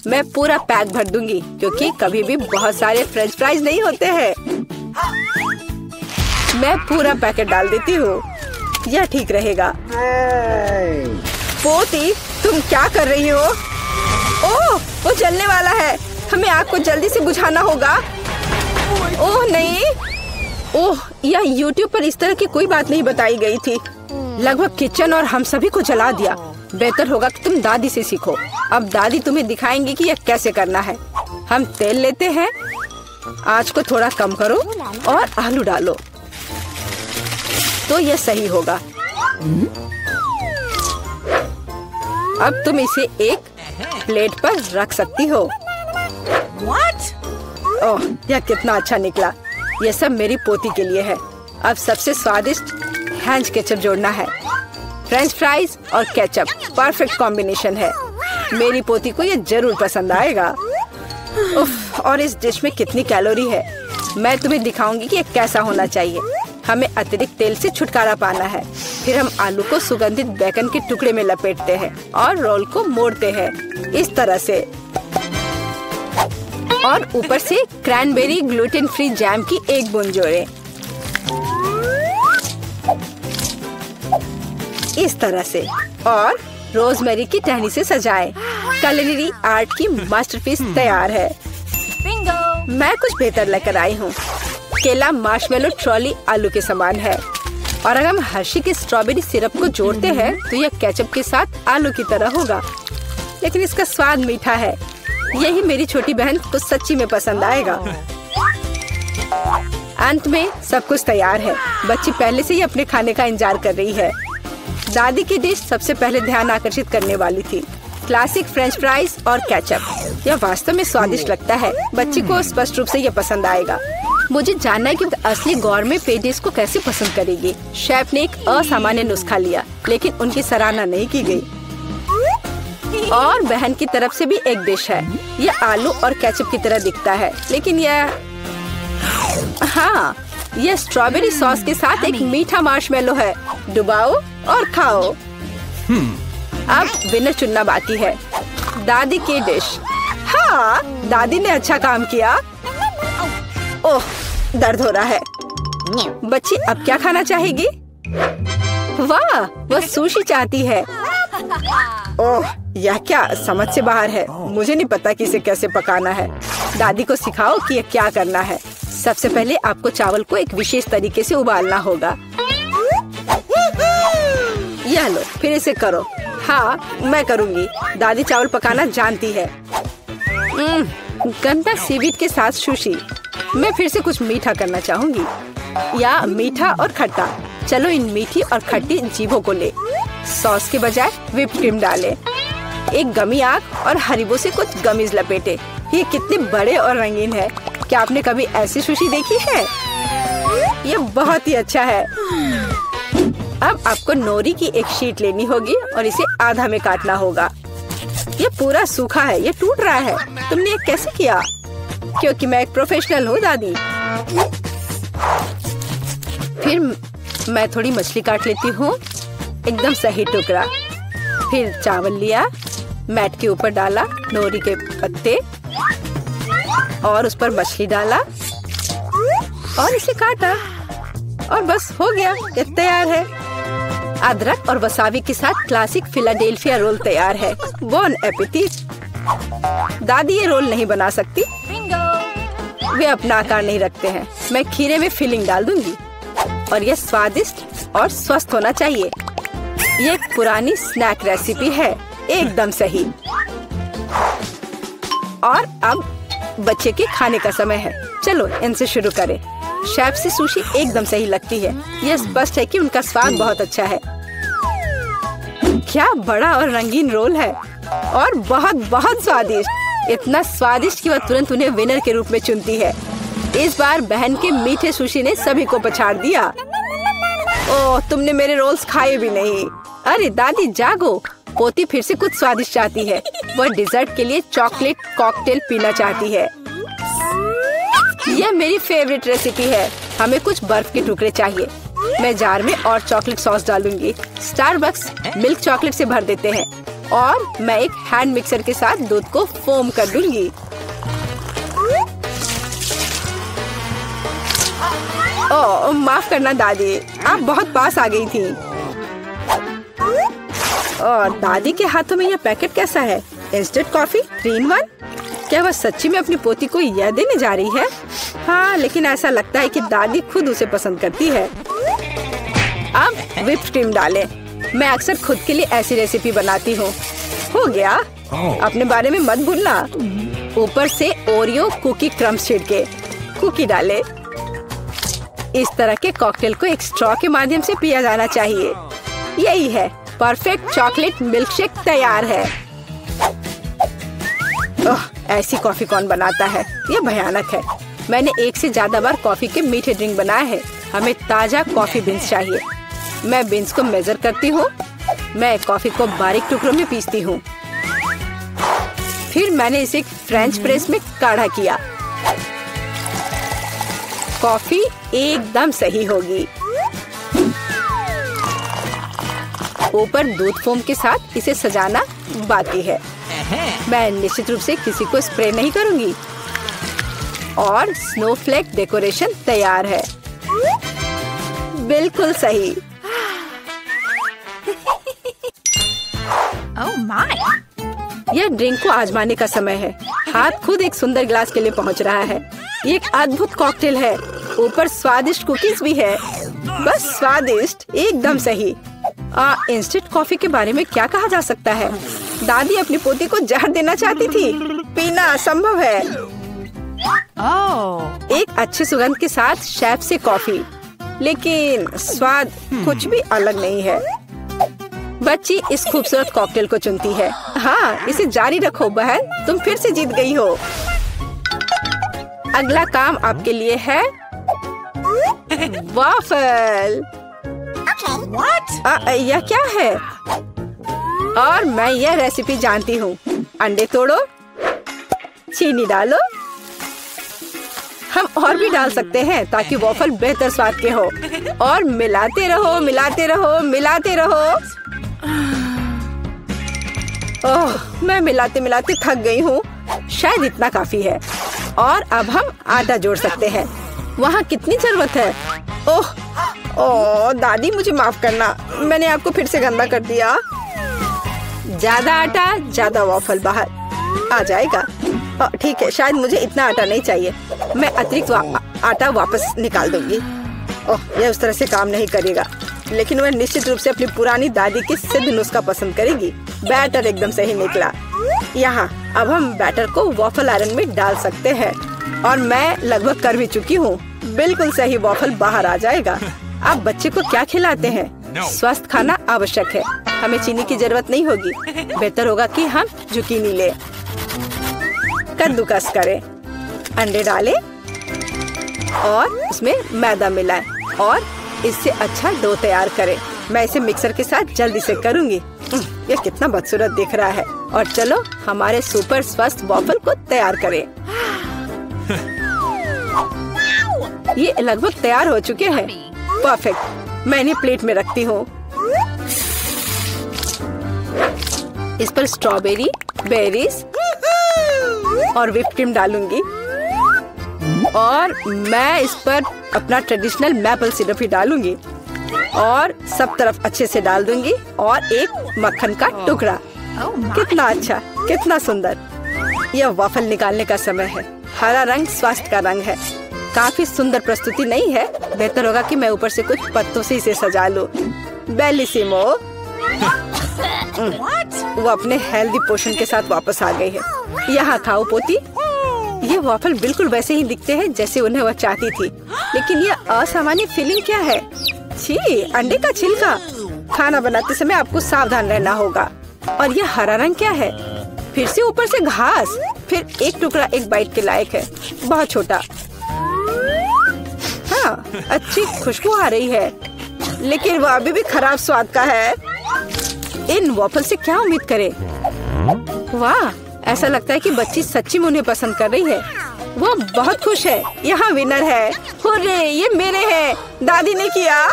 मैं पूरा पैक भर दूंगी, क्योंकि कभी भी बहुत सारे फ्रेंच फ्राइज नहीं होते हैं। मैं पूरा पैकेट डाल देती हूँ। यह ठीक रहेगा। पोती, तुम क्या कर रही हो? ओह, वो जलने वाला है। हमें आग को जल्दी से बुझाना होगा। ओह नहीं, ओह, यह YouTube पर इस तरह की कोई बात नहीं बताई गई थी। लगभग किचन और हम सभी को जला दिया। बेहतर होगा कि तुम दादी से सीखो। अब दादी तुम्हें दिखाएंगी कि यह कैसे करना है। हम तेल लेते हैं। आँच को थोड़ा कम करो और आलू डालो, तो यह सही होगा। अब तुम इसे एक प्लेट पर रख सकती हो। ओह, यह कितना अच्छा निकला। ये सब मेरी पोती के लिए है। अब सबसे स्वादिष्ट हैंच केचप जोड़ना है। फ्रेंच फ्राइज और केचप परफेक्ट कॉम्बिनेशन है। मेरी पोती को ये जरूर पसंद आएगा। उफ, और इस डिश में कितनी कैलोरी है। मैं तुम्हें दिखाऊंगी कि ये कैसा होना चाहिए। हमें अतिरिक्त तेल से छुटकारा पाना है। फिर हम आलू को सुगंधित बेकन के टुकड़े में लपेटते हैं और रोल को मोड़ते हैं इस तरह से। और ऊपर से क्रैनबेरी ग्लूटेन फ्री जैम की एक बूंद जोड़ें। इस तरह से और रोजमेरी की टहनी से सजाएं। culinary आर्ट की मास्टरपीस तैयार है। मैं कुछ बेहतर लेकर आई हूँ। केला मार्शमेलो ट्रॉली आलू के समान है और अगर हम हर्शी के स्ट्रॉबेरी सिरप को जोड़ते हैं तो यह केचप के साथ आलू की तरह होगा, लेकिन इसका स्वाद मीठा है। यही मेरी छोटी बहन को सच्ची में पसंद आएगा। अंत में सब कुछ तैयार है। बच्ची पहले से ही अपने खाने का इंतजार कर रही है। दादी की डिश सबसे पहले ध्यान आकर्षित करने वाली थी। क्लासिक फ्रेंच फ्राइज और केचप। यह वास्तव में स्वादिष्ट लगता है। बच्ची को स्पष्ट रूप से यह पसंद आएगा। मुझे जानना है कि असली गौरमेट पेडिस को कैसे पसंद करेगी। शेफ ने एक असामान्य नुस्खा लिया, लेकिन उनकी सराहना नहीं की गई। और बहन की तरफ से भी एक डिश है। यह आलू और केचप की तरह दिखता है, लेकिन यह स्ट्रॉबेरी सॉस के साथ एक मीठा मार्शमेलो है। डुबाओ और खाओ। अब विनर चुनना बाकी है। दादी की डिश। हाँ, दादी ने अच्छा काम किया। ओह, दर्द हो रहा है। बच्ची अब क्या खाना चाहेगी? वाह, वह सुशी चाहती है। ओह, यह क्या समझ से बाहर है। मुझे नहीं पता कि इसे कैसे पकाना है। दादी को सिखाओ कि यह क्या करना है। सबसे पहले आपको चावल को एक विशेष तरीके से उबालना होगा। यह लो, फिर इसे करो। हाँ, मैं करूँगी। दादी चावल पकाना जानती है। गंदा सीवीड के साथ सुशी। मैं फिर से कुछ मीठा करना चाहूँगी, या मीठा और खट्टा। चलो इन मीठी और खट्टी जीभों को ले। सॉस के बजाय व्हिप्ड क्रीम डालें। एक गमी आग और हरीबो से कुछ गमीज लपेटे। ये कितने बड़े और रंगीन है। क्या आपने कभी ऐसी सुशी देखी है? ये बहुत ही अच्छा है। अब आपको नोरी की एक शीट लेनी होगी और इसे आधा में काटना होगा। ये पूरा सूखा है, ये टूट रहा है। तुमने ये कैसे किया? क्योंकि मैं एक प्रोफेशनल हूँ दादी। फिर मैं थोड़ी मछली काट लेती हूँ, एकदम सही टुकड़ा। फिर चावल लिया, मैट के ऊपर डाला, नोरी के पत्ते और उस पर मछली डाला और इसे काटा और बस हो गया, ये तैयार है। अदरक और वसाबी के साथ क्लासिक फिलाडेल्फिया रोल तैयार है। बॉन एपेटिट। दादी ये रोल नहीं बना सकती, वे अपना आकार नहीं रखते हैं। मैं खीरे में फिलिंग डाल दूंगी और यह स्वादिष्ट और स्वस्थ होना चाहिए। ये एक पुरानी स्नैक रेसिपी है, एकदम सही। और अब बच्चे के खाने का समय है। चलो इनसे शुरू करें। शेफ से सुशी एकदम सही लगती है। यह स्पष्ट है कि उनका स्वाद बहुत अच्छा है। क्या बड़ा और रंगीन रोल है और बहुत बहुत स्वादिष्ट। इतना स्वादिष्ट कि वह तुरंत उन्हें विनर के रूप में चुनती है। इस बार बहन के मीठे सुशी ने सभी को पछाड़ दिया। ओह, तुमने मेरे रोल्स खाए भी नहीं। अरे दादी जागो, पोती फिर से कुछ स्वादिष्ट चाहती है। वह डिजर्ट के लिए चॉकलेट कॉकटेल पीना चाहती है। यह मेरी फेवरेट रेसिपी है। हमें कुछ बर्फ के टुकड़े चाहिए। मैं जार में और चॉकलेट सॉस डालूंगी। स्टारबक्स मिल्क चॉकलेट से भर देते हैं और मैं एक हैंड मिक्सर के साथ दूध को फोम कर दूंगी। ओह, माफ करना दादी, आप बहुत पास आ गई थी। और दादी के हाथों में यह पैकेट कैसा है? Instant coffee 3 in 1। क्या वह सच्ची में अपनी पोती को यह देने जा रही है? हाँ, लेकिन ऐसा लगता है कि दादी खुद उसे पसंद करती है। अब व्हिप्ड क्रीम डालें। मैं अक्सर खुद के लिए ऐसी रेसिपी बनाती हूँ। हो गया, अपने बारे में मत भूलना। ऊपर से ओरियो कुकी क्रम्स छिड़के, कुकी डालें। इस तरह के कॉकटेल को एक स्ट्रॉ के माध्यम से पिया जाना चाहिए। यही है, परफेक्ट चॉकलेट मिल्क शेक तैयार है। ओह, ऐसी कॉफी कौन बनाता है? ये भयानक है। मैंने 1 से ज्यादा बार कॉफी के मीठे ड्रिंक बनाए हैं। हमें ताजा कॉफी बीन्स चाहिए। मैं बीन्स को मेजर करती हूँ। मैं कॉफी को बारीक टुकड़ों में पीसती हूँ। फिर मैंने इसे फ्रेंच प्रेस में काढ़ा किया। कॉफी एकदम सही होगी। ऊपर दूध फोम के साथ इसे सजाना बाकी है। मैं निश्चित रूप से किसी को स्प्रे नहीं करूंगी। और स्नोफ्लेक डेकोरेशन तैयार है। बिल्कुल सही। Oh my! यह ड्रिंक को आजमाने का समय है। हाथ खुद एक सुंदर ग्लास के लिए पहुंच रहा है। ये एक अद्भुत कॉकटेल है। ऊपर स्वादिष्ट कुकीज भी है। बस स्वादिष्ट, एकदम सही। इंस्टेंट कॉफी के बारे में क्या कहा जा सकता है? दादी अपनी पोती को जहर देना चाहती थी। पीना असंभव है। एक अच्छी सुगंध के साथ शेफ से कॉफी, लेकिन स्वाद कुछ भी अलग नहीं है। बच्ची इस खूबसूरत कॉकटेल को चुनती है। हाँ, इसे जारी रखो बहन, तुम फिर से जीत गई हो। अगला काम आपके लिए है वाफल। यह क्या है? और मैं यह रेसिपी जानती हूँ। अंडे तोड़ो, चीनी डालो। हम और भी डाल सकते हैं ताकि वॉफल बेहतर स्वाद के हो। और मिलाते रहो, मिलाते रहो, मिलाते रहो। ओह, मैं मिलाते मिलाते थक गई हूँ। शायद इतना काफी है। और अब हम आटा जोड़ सकते हैं। वहाँ कितनी जरूरत है? ओह ओह, दादी मुझे माफ करना, मैंने आपको फिर से गंदा कर दिया। ज्यादा आटा, ज्यादा वॉफल बाहर आ जाएगा। ठीक है, शायद मुझे इतना आटा नहीं चाहिए। मैं अतिरिक्त आटा वापस निकाल दूंगी। ओह, यह उस तरह से काम नहीं करेगा, लेकिन वह निश्चित रूप से अपनी पुरानी दादी की सिद्ध नुस्खा पसंद करेगी। बैटर एकदम सही निकला। यहाँ अब हम बैटर को वॉफल आयरन में डाल सकते हैं। और मैं लगभग कर भी चुकी हूँ। बिल्कुल सही वॉफल बाहर आ जाएगा। अब बच्चे को क्या खिलाते हैं? स्वस्थ खाना आवश्यक है। हमें चीनी की जरूरत नहीं होगी। बेहतर होगा कि हम जुकीनी ले। कद्दूकस करें, अंडे डालें और उसमें मैदा मिलाएं और इससे अच्छा डो तैयार करें। मैं इसे मिक्सर के साथ जल्दी से करूंगी। यह कितना बदसूरत दिख रहा है। और चलो हमारे सुपर स्वस्थ वॉफल को तैयार करें। ये लगभग तैयार हो चुके हैं। परफेक्ट। मैं इन्हें प्लेट में रखती हूँ। इस पर स्ट्रॉबेरी, बेरीज और व्हिप क्रीम डालूंगी। और मैं इस पर अपना ट्रेडिशनल मैपल सिरप ही डालूंगी और सब तरफ अच्छे से डाल दूंगी। और एक मक्खन का टुकड़ा। कितना अच्छा, कितना सुंदर। यह वॉफल निकालने का समय है। हरा रंग स्वास्थ्य का रंग है। काफी सुंदर प्रस्तुति नहीं है? बेहतर होगा कि मैं ऊपर से कुछ पत्तों से इसे सजा लूं। बेलिसिमो। वो अपने हेल्दी पोषण के साथ वापस आ गई है। यहाँ खाओ पोती। ये वॉफल बिल्कुल वैसे ही दिखते हैं जैसे उन्हें वह चाहती थी, लेकिन यह असामान्य फीलिंग क्या है? छी, अंडे का छिलका। खाना बनाते समय आपको सावधान रहना होगा। और यह हरा रंग क्या है? फिर से ऊपर से घास। फिर एक टुकड़ा एक बाइट के लायक है, बहुत छोटा। हाँ, अच्छी खुशबू आ रही है, लेकिन वह अभी भी खराब स्वाद का है। इन वॉफल से क्या उम्मीद करें? वाह, ऐसा लगता है कि बच्ची सच्ची में उन्हें पसंद कर रही है। वो बहुत खुश है। यहाँ विनर है। हुर्रे, ये मेरे हैं। दादी ने किया।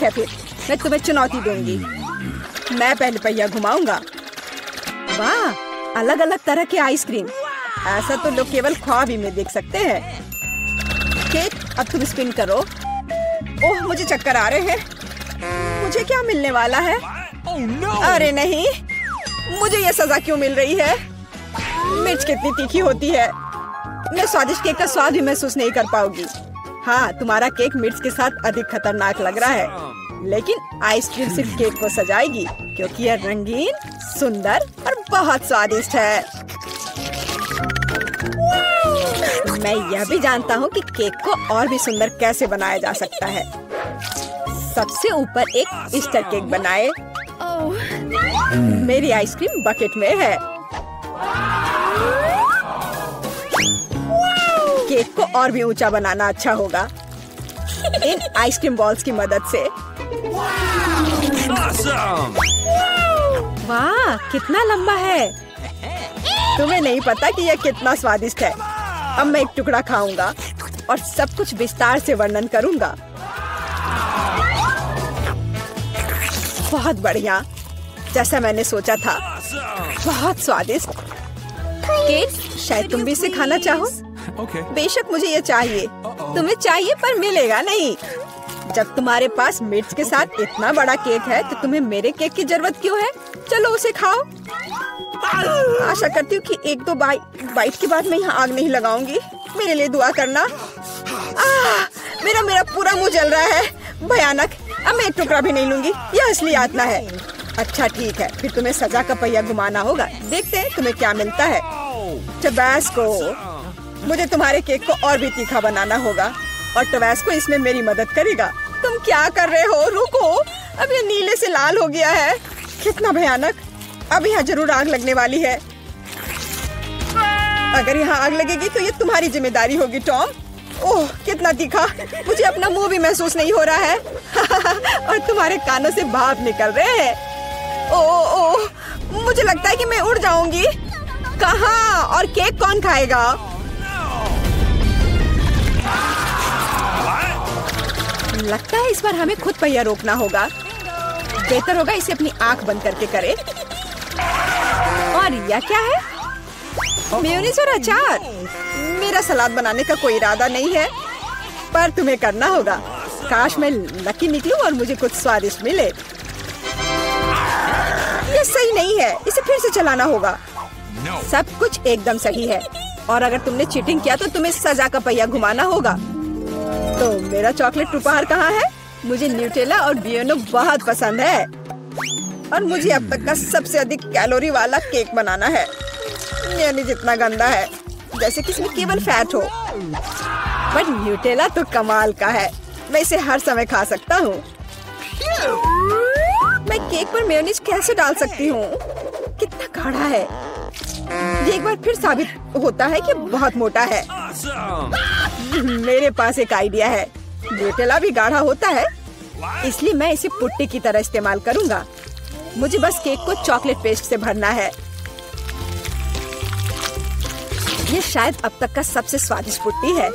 फिर मैं तुम्हें चुनौती दूंगी। मैं पहले पहिया घुमाऊंगा। वाह, अलग अलग तरह के आइसक्रीम। ऐसा तो लोग केवल ख्वाब ही में देख सकते हैं। केक, अब तुम स्पिन करो। ओह, मुझे चक्कर आ रहे हैं। मुझे क्या मिलने वाला है? अरे नहीं, मुझे ये सजा क्यों मिल रही है? मिर्च कितनी तीखी होती है। मैं स्वादिष्ट केक का स्वाद भी महसूस नहीं कर पाऊंगी। हाँ, तुम्हारा केक मिर्च के साथ अधिक खतरनाक लग रहा है, लेकिन आइसक्रीम सिर्फ केक को सजाएगी, क्योंकि यह रंगीन, सुंदर और बहुत स्वादिष्ट है। मैं यह भी जानता हूँ कि केक को और भी सुंदर कैसे बनाया जा सकता है। सबसे ऊपर एक ईस्टर केक बनाए। मेरी आइसक्रीम बकेट में है। केक केक को और भी ऊंचा बनाना अच्छा होगा इन आइसक्रीम बॉल्स की मदद से। वाह, कितना लंबा है। तुम्हें नहीं पता कि यह कितना स्वादिष्ट है। अब मैं एक टुकड़ा खाऊंगा और सब कुछ विस्तार से वर्णन करूंगा। बहुत बढ़िया, जैसा मैंने सोचा था। बहुत स्वादिष्ट केक। शायद तुम भी इसे खाना चाहो। बेशक मुझे ये चाहिए। तुम्हें चाहिए पर मिलेगा नहीं। जब तुम्हारे पास मिर्च के साथ इतना बड़ा केक है तो तुम्हें मेरे केक की जरूरत क्यों है? चलो उसे खाओ। आशा करती हूँ कि एक दो बाइट के बाद मैं यहाँ आग नहीं लगाऊंगी। मेरे लिए दुआ करना। मेरा पूरा मुंह जल रहा है। भयानक। अब मैं एक टुकड़ा भी नहीं लूंगी। यह असली यातना है। अच्छा ठीक है, फिर तुम्हें सजा का पहिया घुमाना होगा। देखते हैं तुम्हें क्या मिलता है। टबैस्को। मुझे तुम्हारे केक को और भी तीखा बनाना होगा और टबैस्को इसमें मेरी मदद करेगा। तुम क्या कर रहे हो? रुको, अब ये नीले से लाल हो गया है। कितना भयानक। अब यहाँ जरूर आग लगने वाली है। अगर यहाँ आग लगेगी तो ये तुम्हारी जिम्मेदारी होगी टॉम। ओह, कितना तीखा। मुझे अपना मुंह भी महसूस नहीं हो रहा है और तुम्हारे कानों से भाप निकल रहे हैं। ओह, मुझे लगता है कि मैं उड़ जाऊंगी। कहाँ? और केक कौन खाएगा? लगता है इस बार हमें खुद पहिया रोकना होगा। बेहतर होगा इसे अपनी आंख बंद करके करे। और यह क्या है? मेयोनीज और अचार। मेरा सलाद बनाने का कोई इरादा नहीं है, पर तुम्हें करना होगा। काश मैं लकी निकलूं और मुझे कुछ स्वादिष्ट मिले। ये सही नहीं है, इसे फिर से चलाना होगा। सब कुछ एकदम सही है और अगर तुमने चीटिंग किया तो तुम्हें सजा का पहिया घुमाना होगा। तो मेरा चॉकलेट उपहार कहाँ है? मुझे न्यूटेला और बियोनो बहुत पसंद है और मुझे अब तक का सबसे अधिक कैलोरी वाला केक बनाना है। यानी जितना गंदा है, जैसे कि इसमें केवल फैट हो। बट न्यूटेला तो कमाल का है। मैं इसे हर समय खा सकता हूँ। मैं केक पर मेयोनीज कैसे डाल सकती हूँ? कितना गाढ़ा है। ये एक बार फिर साबित होता है कि बहुत मोटा है। मेरे पास एक आइडिया है। न्यूटेला भी गाढ़ा होता है, इसलिए मैं इसे पुट्टी की तरह इस्तेमाल करूँगा। मुझे बस केक को चॉकलेट पेस्ट से भरना है। ये शायद अब तक का सबसे स्वादिष्ट पुट्टी है।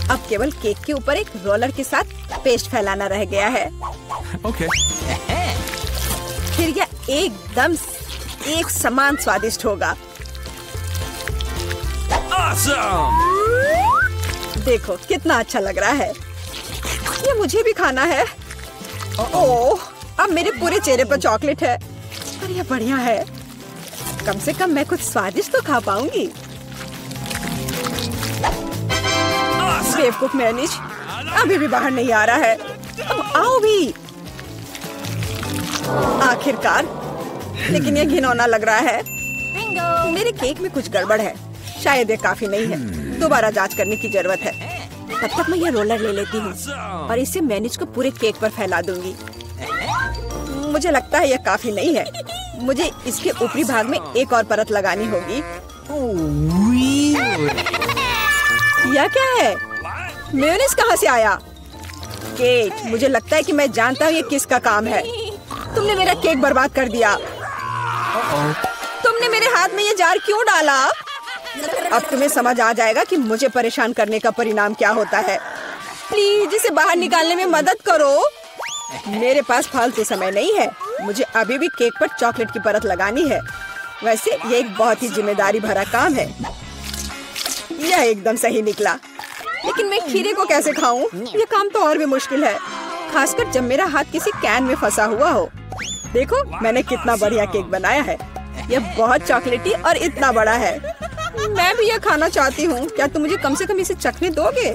अब केवल केक के ऊपर एक रोलर के साथ पेस्ट फैलाना रह गया है। फिर यह एकदम एक समान स्वादिष्ट होगा। देखो कितना अच्छा लग रहा है। ये मुझे भी खाना है। ओह, अब मेरे पूरे चेहरे पर चॉकलेट है और यह बढ़िया है। कम से कम मैं कुछ स्वादिष्ट तो खा पाऊंगी। बेवकूफ मेयोनीज अभी भी बाहर नहीं आ रहा है। अब आओ भी। आखिरकार, लेकिन यह घिनौना लग रहा है। मेरे केक में कुछ गड़बड़ है। शायद ये काफी नहीं है। दोबारा जांच करने की जरूरत है। तब तक मैं ये रोलर ले लेती हूँ और इसे मेयोनीज को पूरे केक पर फैला दूंगी। मुझे लगता है यह काफी नहीं है। मुझे इसके ऊपरी भाग में एक और परत लगानी होगी। यह क्या है? मेयोनीज कहाँ से आया? केक, मुझे लगता है कि मैं जानता हूँ ये किसका काम है। तुमने मेरा केक बर्बाद कर दिया। तुमने मेरे हाथ में ये जार क्यों डाला? अब तुम्हें समझ आ जाएगा कि मुझे परेशान करने का परिणाम क्या होता है। प्लीज इसे बाहर निकालने में मदद करो। मेरे पास फालतू समय नहीं है। मुझे अभी भी केक पर चॉकलेट की परत लगानी है। वैसे ये एक बहुत ही जिम्मेदारी भरा काम है। यह एकदम सही निकला, लेकिन मैं खीरे को कैसे खाऊं? यह काम तो और भी मुश्किल है, खासकर जब मेरा हाथ किसी कैन में फंसा हुआ हो। देखो मैंने कितना बढ़िया केक बनाया है। यह बहुत चॉकलेटी और इतना बड़ा है। मैं भी यह खाना चाहती हूँ। क्या तुम मुझे कम से कम इसे चखने दोगे?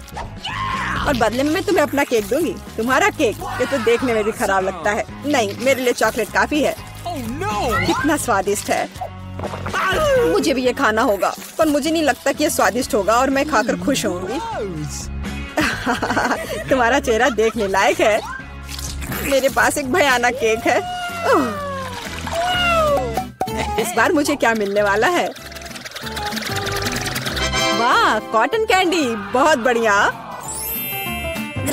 और बदले में मैं तुम्हें अपना केक दूंगी। तुम्हारा केक ये तो देखने में भी खराब लगता है। नहीं, मेरे लिए चॉकलेट काफी है। कितना स्वादिष्ट है। मुझे भी ये खाना होगा, पर मुझे नहीं लगता कि ये स्वादिष्ट होगा और मैं खाकर खुश होंगी। तुम्हारा चेहरा देखने लायक है। मेरे पास एक भयानक केक है। इस बार मुझे क्या मिलने वाला है? वाह, कॉटन कैंडी, बहुत बढ़िया।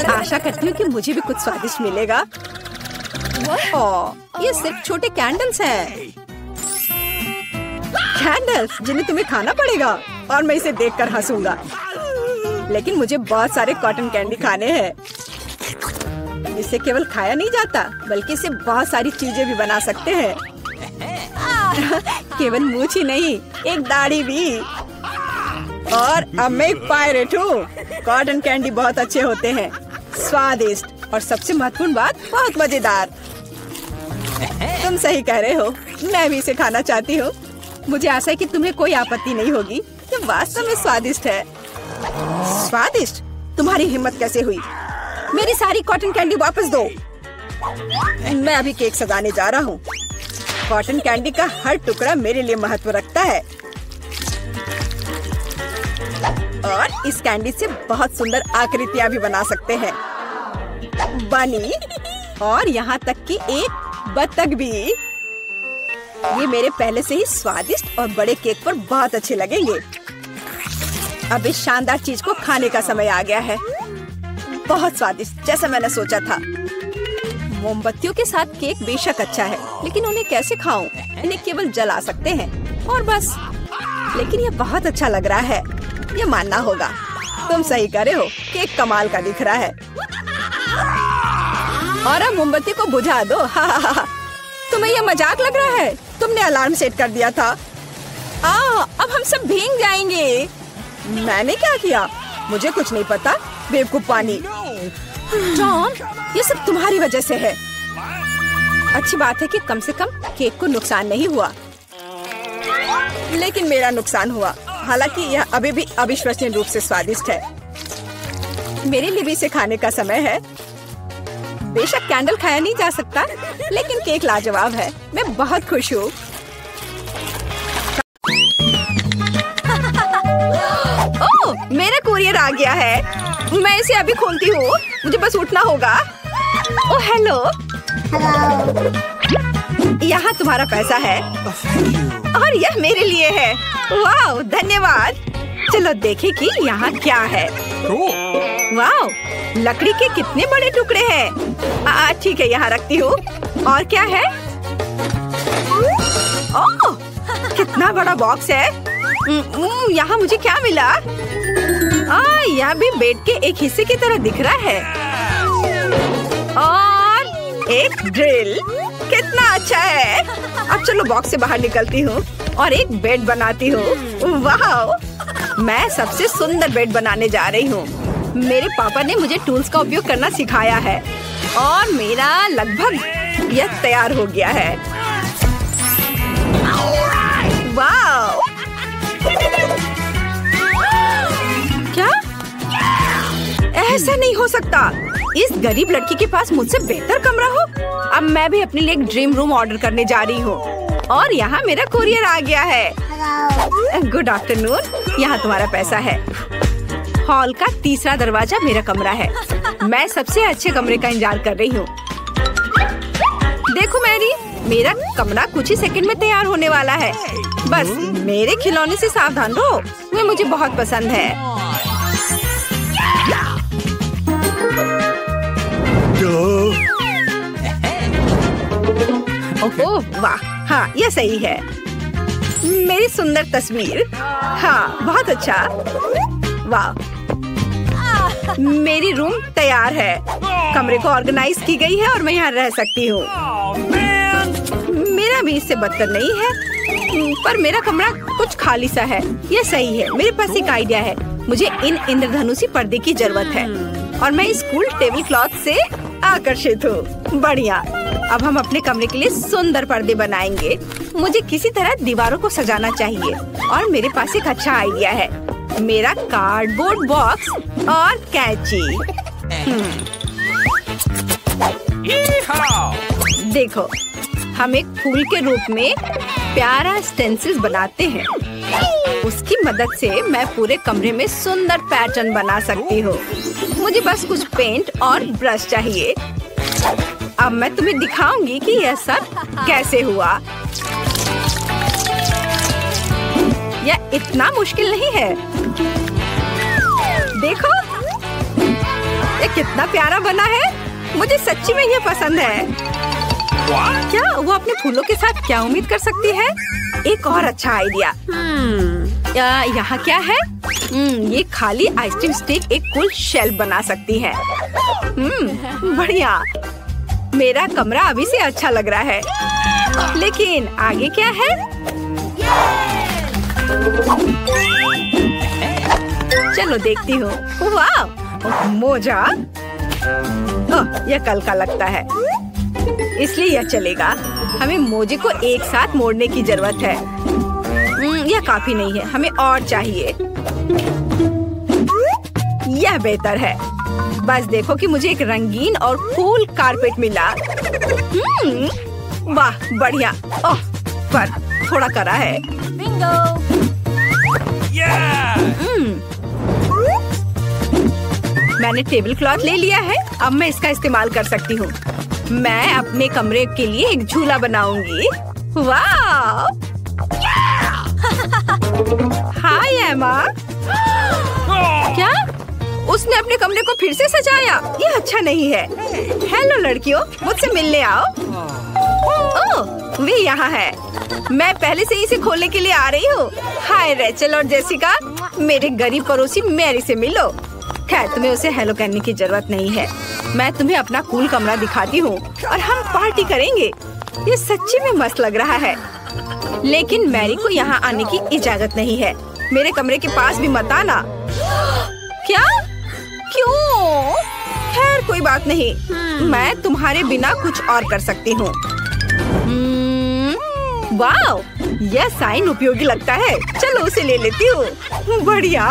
आशा करती हूँ कि मुझे भी कुछ स्वादिष्ट मिलेगा। ओह, ये सिर्फ छोटे कैंडल्स हैं। कैंडल्स जिन्हें तुम्हें खाना पड़ेगा और मैं इसे देखकर हंसूंगा। लेकिन मुझे बहुत सारे कॉटन कैंडी खाने हैं। इसे केवल खाया नहीं जाता, बल्कि इसे बहुत सारी चीजें भी बना सकते हैं। केवल मूंछ ही नहीं, एक दाढ़ी भी। और अब मैं एक पायरेट हूँ। कॉटन कैंडी बहुत अच्छे होते हैं, स्वादिष्ट और सबसे महत्वपूर्ण बात, बहुत मजेदार। तुम सही कह रहे हो, मैं भी इसे खाना चाहती हूँ। मुझे आशा है कि तुम्हें कोई आपत्ति नहीं होगी। ये वास्तव में स्वादिष्ट है। स्वादिष्ट? तुम्हारी हिम्मत कैसे हुई? मेरी सारी कॉटन कैंडी वापस दो। मैं अभी केक सजाने जा रहा हूँ। कॉटन कैंडी का हर टुकड़ा मेरे लिए महत्व रखता है। और इस कैंडी से बहुत सुंदर आकृतियाँ भी बना सकते हैं। बनी, और यहाँ तक कि एक बत्तख भी। ये मेरे पहले से ही स्वादिष्ट और बड़े केक पर बहुत अच्छे लगेंगे। अब इस शानदार चीज को खाने का समय आ गया है। बहुत स्वादिष्ट, जैसा मैंने सोचा था। मोमबत्तियों के साथ केक बेशक अच्छा है, लेकिन उन्हें कैसे खाऊं? इन्हें केवल जला सकते हैं और बस। लेकिन ये बहुत अच्छा लग रहा है, ये मानना होगा। तुम सही कह रहे हो, केक कमाल का दिख रहा है। और अब मोमबत्ती को बुझा दो। तुम्हें ये मजाक लग रहा है? तुमने अलार्म सेट कर दिया था। अब हम सब भीग जाएंगे। मैंने क्या किया? मुझे कुछ नहीं पता, बेवकूफ पानी। जॉन, ये सब तुम्हारी वजह से है। अच्छी बात है कि कम से कम केक को नुकसान नहीं हुआ, लेकिन मेरा नुकसान हुआ। हालांकि यह अभी भी अविश्वसनीय रूप से स्वादिष्ट है। मेरे लिए भी इसे खाने का समय है। बेशक कैंडल खाया नहीं जा सकता, लेकिन केक लाजवाब है। मैं बहुत खुश हूँ। ओह, मेरा कुरियर आ गया है। मैं इसे अभी खोलती हूँ। मुझे बस उठना होगा। ओह हेलो, यहाँ तुम्हारा पैसा है और यह मेरे लिए है। वाह, धन्यवाद। चलो देखें कि यहाँ क्या है। वाह, लकड़ी के कितने बड़े टुकड़े हैं। ठीक है, यहाँ रखती हूँ। और क्या है? ओह, कितना बड़ा बॉक्स है। यहाँ मुझे क्या मिला? यह भी बेड के एक हिस्से की तरह दिख रहा है। और एक ड्रिल, कितना अच्छा है। अब चलो बॉक्स से बाहर निकलती हूँ और एक बेड बनाती हूँ। वाह, मैं सबसे सुंदर बेड बनाने जा रही हूँ। मेरे पापा ने मुझे टूल्स का उपयोग करना सिखाया है और मेरा लगभग यह तैयार हो गया है। वाह, क्या? ऐसा नहीं हो सकता। इस गरीब लड़की के पास मुझसे बेहतर कमरा हो। अब मैं भी अपने लिए एक ड्रीम रूम ऑर्डर करने जा रही हूँ। और यहाँ मेरा कुरियर आ गया है। गुड आफ्टरनून, यहाँ तुम्हारा पैसा है। हॉल का तीसरा दरवाजा मेरा कमरा है। मैं सबसे अच्छे कमरे का इंतजार कर रही हूँ। देखो मैरी, मेरा कमरा कुछ ही सेकंड में तैयार होने वाला है। बस मेरे खिलौने से सावधान रहो, वे मुझे बहुत पसंद है। ओह वाह, हाँ यह सही है। मेरी सुंदर तस्वीर। हाँ बहुत अच्छा। वाह, मेरी रूम तैयार है। कमरे को ऑर्गेनाइज की गई है और मैं यहाँ रह सकती हूँ। मेरा भी इससे बदतर नहीं है, पर मेरा कमरा कुछ खाली सा है। यह सही है। मेरे पास एक आइडिया है। मुझे इन इंद्रधनुषी पर्दे की जरूरत है और मैं इस कूल टेबल क्लॉथ से आकर्षित हूँ। बढ़िया। अब हम अपने कमरे के लिए सुंदर पर्दे बनाएंगे। मुझे किसी तरह दीवारों को सजाना चाहिए और मेरे पास एक अच्छा आइडिया है। मेरा कार्डबोर्ड बॉक्स और कैंची। देखो, हम एक फूल के रूप में प्यारा स्टेंसिल्स बनाते हैं। उसकी मदद से मैं पूरे कमरे में सुंदर पैटर्न बना सकती हूँ। मुझे बस कुछ पेंट और ब्रश चाहिए। अब मैं तुम्हें दिखाऊंगी कि यह सब कैसे हुआ। यह इतना मुश्किल नहीं है। देखो ये कितना प्यारा बना है। मुझे सच्ची में ये पसंद है। क्या वो अपने फूलों के साथ क्या उम्मीद कर सकती है? एक और अच्छा आइडिया। यहाँ क्या है? ये खाली आइसक्रीम स्टिक एक कूल शेल्फ बना सकती है। बढ़िया। मेरा कमरा अभी से अच्छा लग रहा है, लेकिन आगे क्या है? चलो देखती हूँ। वाह, मोजा। यह कल का लगता है, इसलिए यह चलेगा। हमें मोजे को एक साथ मोड़ने की जरूरत है। यह काफी नहीं है, हमें और चाहिए। यह बेहतर है। बस देखो कि मुझे एक रंगीन और कूल कारपेट मिला। वाह बढ़िया। ओह, पर थोड़ा कड़ा है। मैंने टेबल क्लॉथ ले लिया है। अब मैं इसका इस्तेमाल कर सकती हूँ। मैं अपने कमरे के लिए एक झूला बनाऊंगी। वाह! हाय एमा। क्या? उसने अपने कमरे को फिर से सजाया? ये अच्छा नहीं है। हेलो लड़कियों, मुझसे मिलने आओ। ओह, वे यहाँ है। मैं पहले से इसे खोलने के लिए आ रही हूँ। हाय रेचल और जेसिका, मेरे गरीब पड़ोसी मैरी से मिलो। खैर, तुम्हें उसे हेलो कहने की जरूरत नहीं है। मैं तुम्हें अपना कूल कमरा दिखाती हूँ और हम पार्टी करेंगे। ये सच्ची में मस्त लग रहा है, लेकिन मैरी को यहाँ आने की इजाजत नहीं है। मेरे कमरे के पास भी मत आना। क्या? क्यों? खैर कोई बात नहीं, मैं तुम्हारे बिना कुछ और कर सकती हूँ। वाह, यह साइन उपयोगी लगता है। चलो उसे ले लेती हूँ। बढ़िया।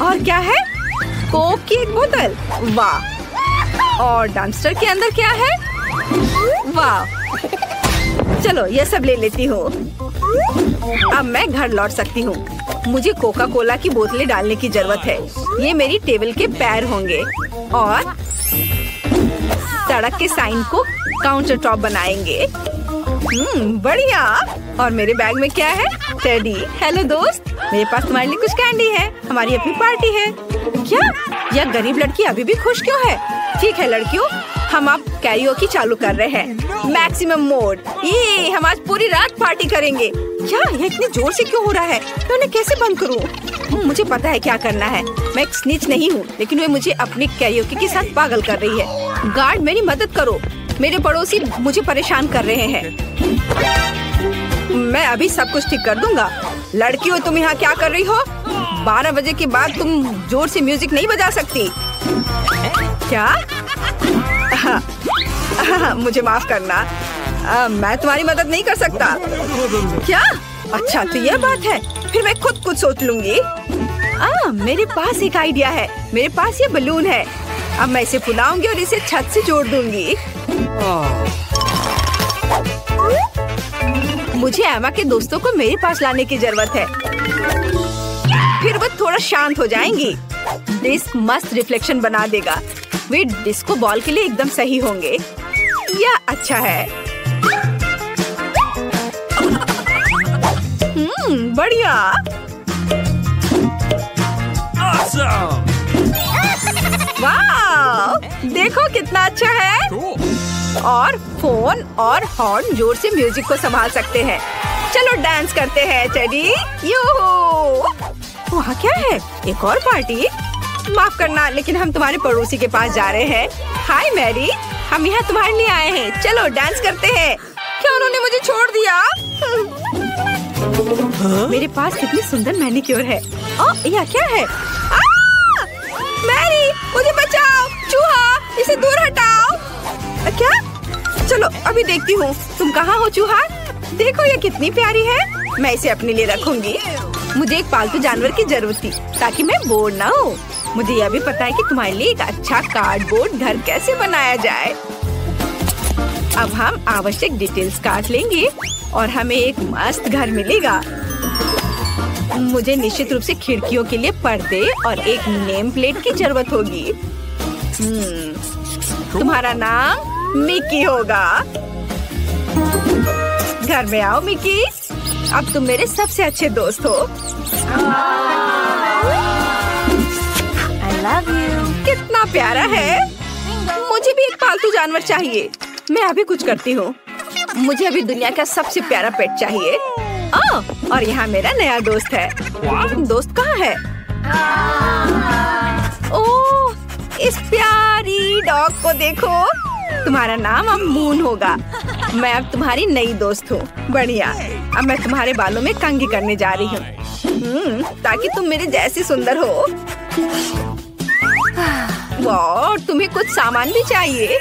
और क्या है? कोक की एक बोतल। वाह। और डम्पस्टर के अंदर क्या है? वाह। चलो यह सब ले लेती हूँ। अब मैं घर लौट सकती हूँ। मुझे कोका कोला की बोतलें डालने की जरूरत है। ये मेरी टेबल के पैर होंगे और सड़क के साइन को काउंटर टॉप बनाएंगे। बढ़िया। और मेरे बैग में क्या है? टेडी। हेलो दोस्त, मेरे पास तुम्हारे लिए कुछ कैंडी है। हमारी अपनी पार्टी है। क्या? यह गरीब लड़की अभी भी खुश क्यों है? ठीक है लड़कियों, हम अब कैरियोकी चालू कर रहे हैं। Maximum mode. ये हम आज पूरी रात पार्टी करेंगे। क्या यह इतने जोर से क्यों हो रहा है? मैं उन्हें कैसे बंद करूं? मुझे पता है क्या करना है। मैं एक स्निच नहीं हूँ, लेकिन वे मुझे अपनी कैरियोकी के साथ पागल कर रही है। गार्ड, मेरी मदद करो। मेरे पड़ोसी मुझे परेशान कर रहे हैं। मैं अभी सब कुछ ठीक कर दूंगा। लड़कियों, तुम यहाँ क्या कर रही हो? 12 बजे के बाद तुम जोर से म्यूजिक नहीं बजा सकती। क्या? मुझे माफ करना, मैं तुम्हारी मदद नहीं कर सकता। क्या? अच्छा तो यह बात है, फिर मैं खुद कुछ सोच लूंगी। मेरे पास एक आइडिया है। मेरे पास ये बलून है। अब मैं इसे फुलाऊंगी और इसे छत से जोड़ दूंगी। मुझे एमा के दोस्तों को मेरे पास लाने की जरूरत है, फिर वो थोड़ा शांत हो जाएंगी। डिस्क मस्त रिफ्लेक्शन बना देगा। वे डिस्को बॉल के लिए एकदम सही होंगे। यह अच्छा है। बढ़िया। Awesome! वाह, देखो कितना अच्छा है। और फोन और हॉर्न जोर से म्यूजिक को संभाल सकते हैं। चलो डांस करते हैं टेडी। यूहू! वहाँ क्या है? एक और पार्टी? माफ करना, लेकिन हम तुम्हारे पड़ोसी के पास जा रहे हैं। हाय मैरी, हम यहाँ तुम्हारे लिए आए हैं। चलो डांस करते हैं। क्या उन्होंने मुझे छोड़ दिया? मेरे पास कितनी सुंदर मैनिक्योर है। यह क्या है? मैरी, मुझे बचाओ। चूहा, इसे दूर हटाओ। क्या? चलो अभी देखती हूँ। तुम कहाँ हो चूहा? देखो ये कितनी प्यारी है। मैं इसे अपने लिए रखूंगी। मुझे एक पालतू जानवर की जरूरत थी ताकि मैं बोर ना हो। मुझे यह भी पता है कि तुम्हारे लिए एक अच्छा कार्डबोर्ड घर कैसे बनाया जाए। अब हम आवश्यक डिटेल्स काट लेंगे और हमें एक मस्त घर मिलेगा। मुझे निश्चित रूप से खिड़कियों के लिए पर्दे और एक नेम प्लेट की जरूरत होगी। तुम्हारा नाम मिकी होगा। घर में आओ मिकी। अब तुम मेरे सबसे अच्छे दोस्त हो। I love you. कितना प्यारा है। मुझे भी एक पालतू जानवर चाहिए। मैं अभी कुछ करती हूँ। मुझे अभी दुनिया का सबसे प्यारा पेट चाहिए। और यहाँ मेरा नया दोस्त है। दोस्त कहाँ है? ओह, इस प्यारी डॉग को देखो। तुम्हारा नाम अब मून होगा। मैं अब तुम्हारी नई दोस्त हूँ। बढ़िया। अब मैं तुम्हारे बालों में कंघी करने जा रही हूँ, ताकि तुम मेरे जैसी सुंदर हो। वाह, तुम्हें कुछ सामान भी चाहिए।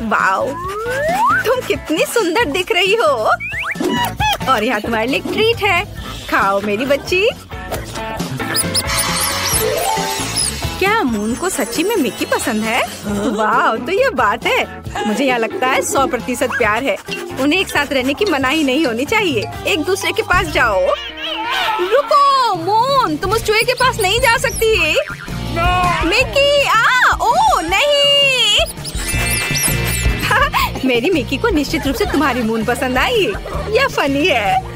वाह, तुम कितनी सुंदर दिख रही हो। और यहाँ तुम्हारे लिए एक ट्रीट है। खाओ मेरी बच्ची। क्या मून को सच्ची में मिकी पसंद है? वाह, तो ये बात है। मुझे यहाँ लगता है 100% प्यार है। उन्हें एक साथ रहने की मनाही नहीं होनी चाहिए। एक दूसरे के पास जाओ। रुको मून, तुम उस चूहे के पास नहीं जा सकती। मिकी, ओह नहीं। मेरी मिकी को निश्चित रूप से तुम्हारी मून पसंद आई। यह फनी है।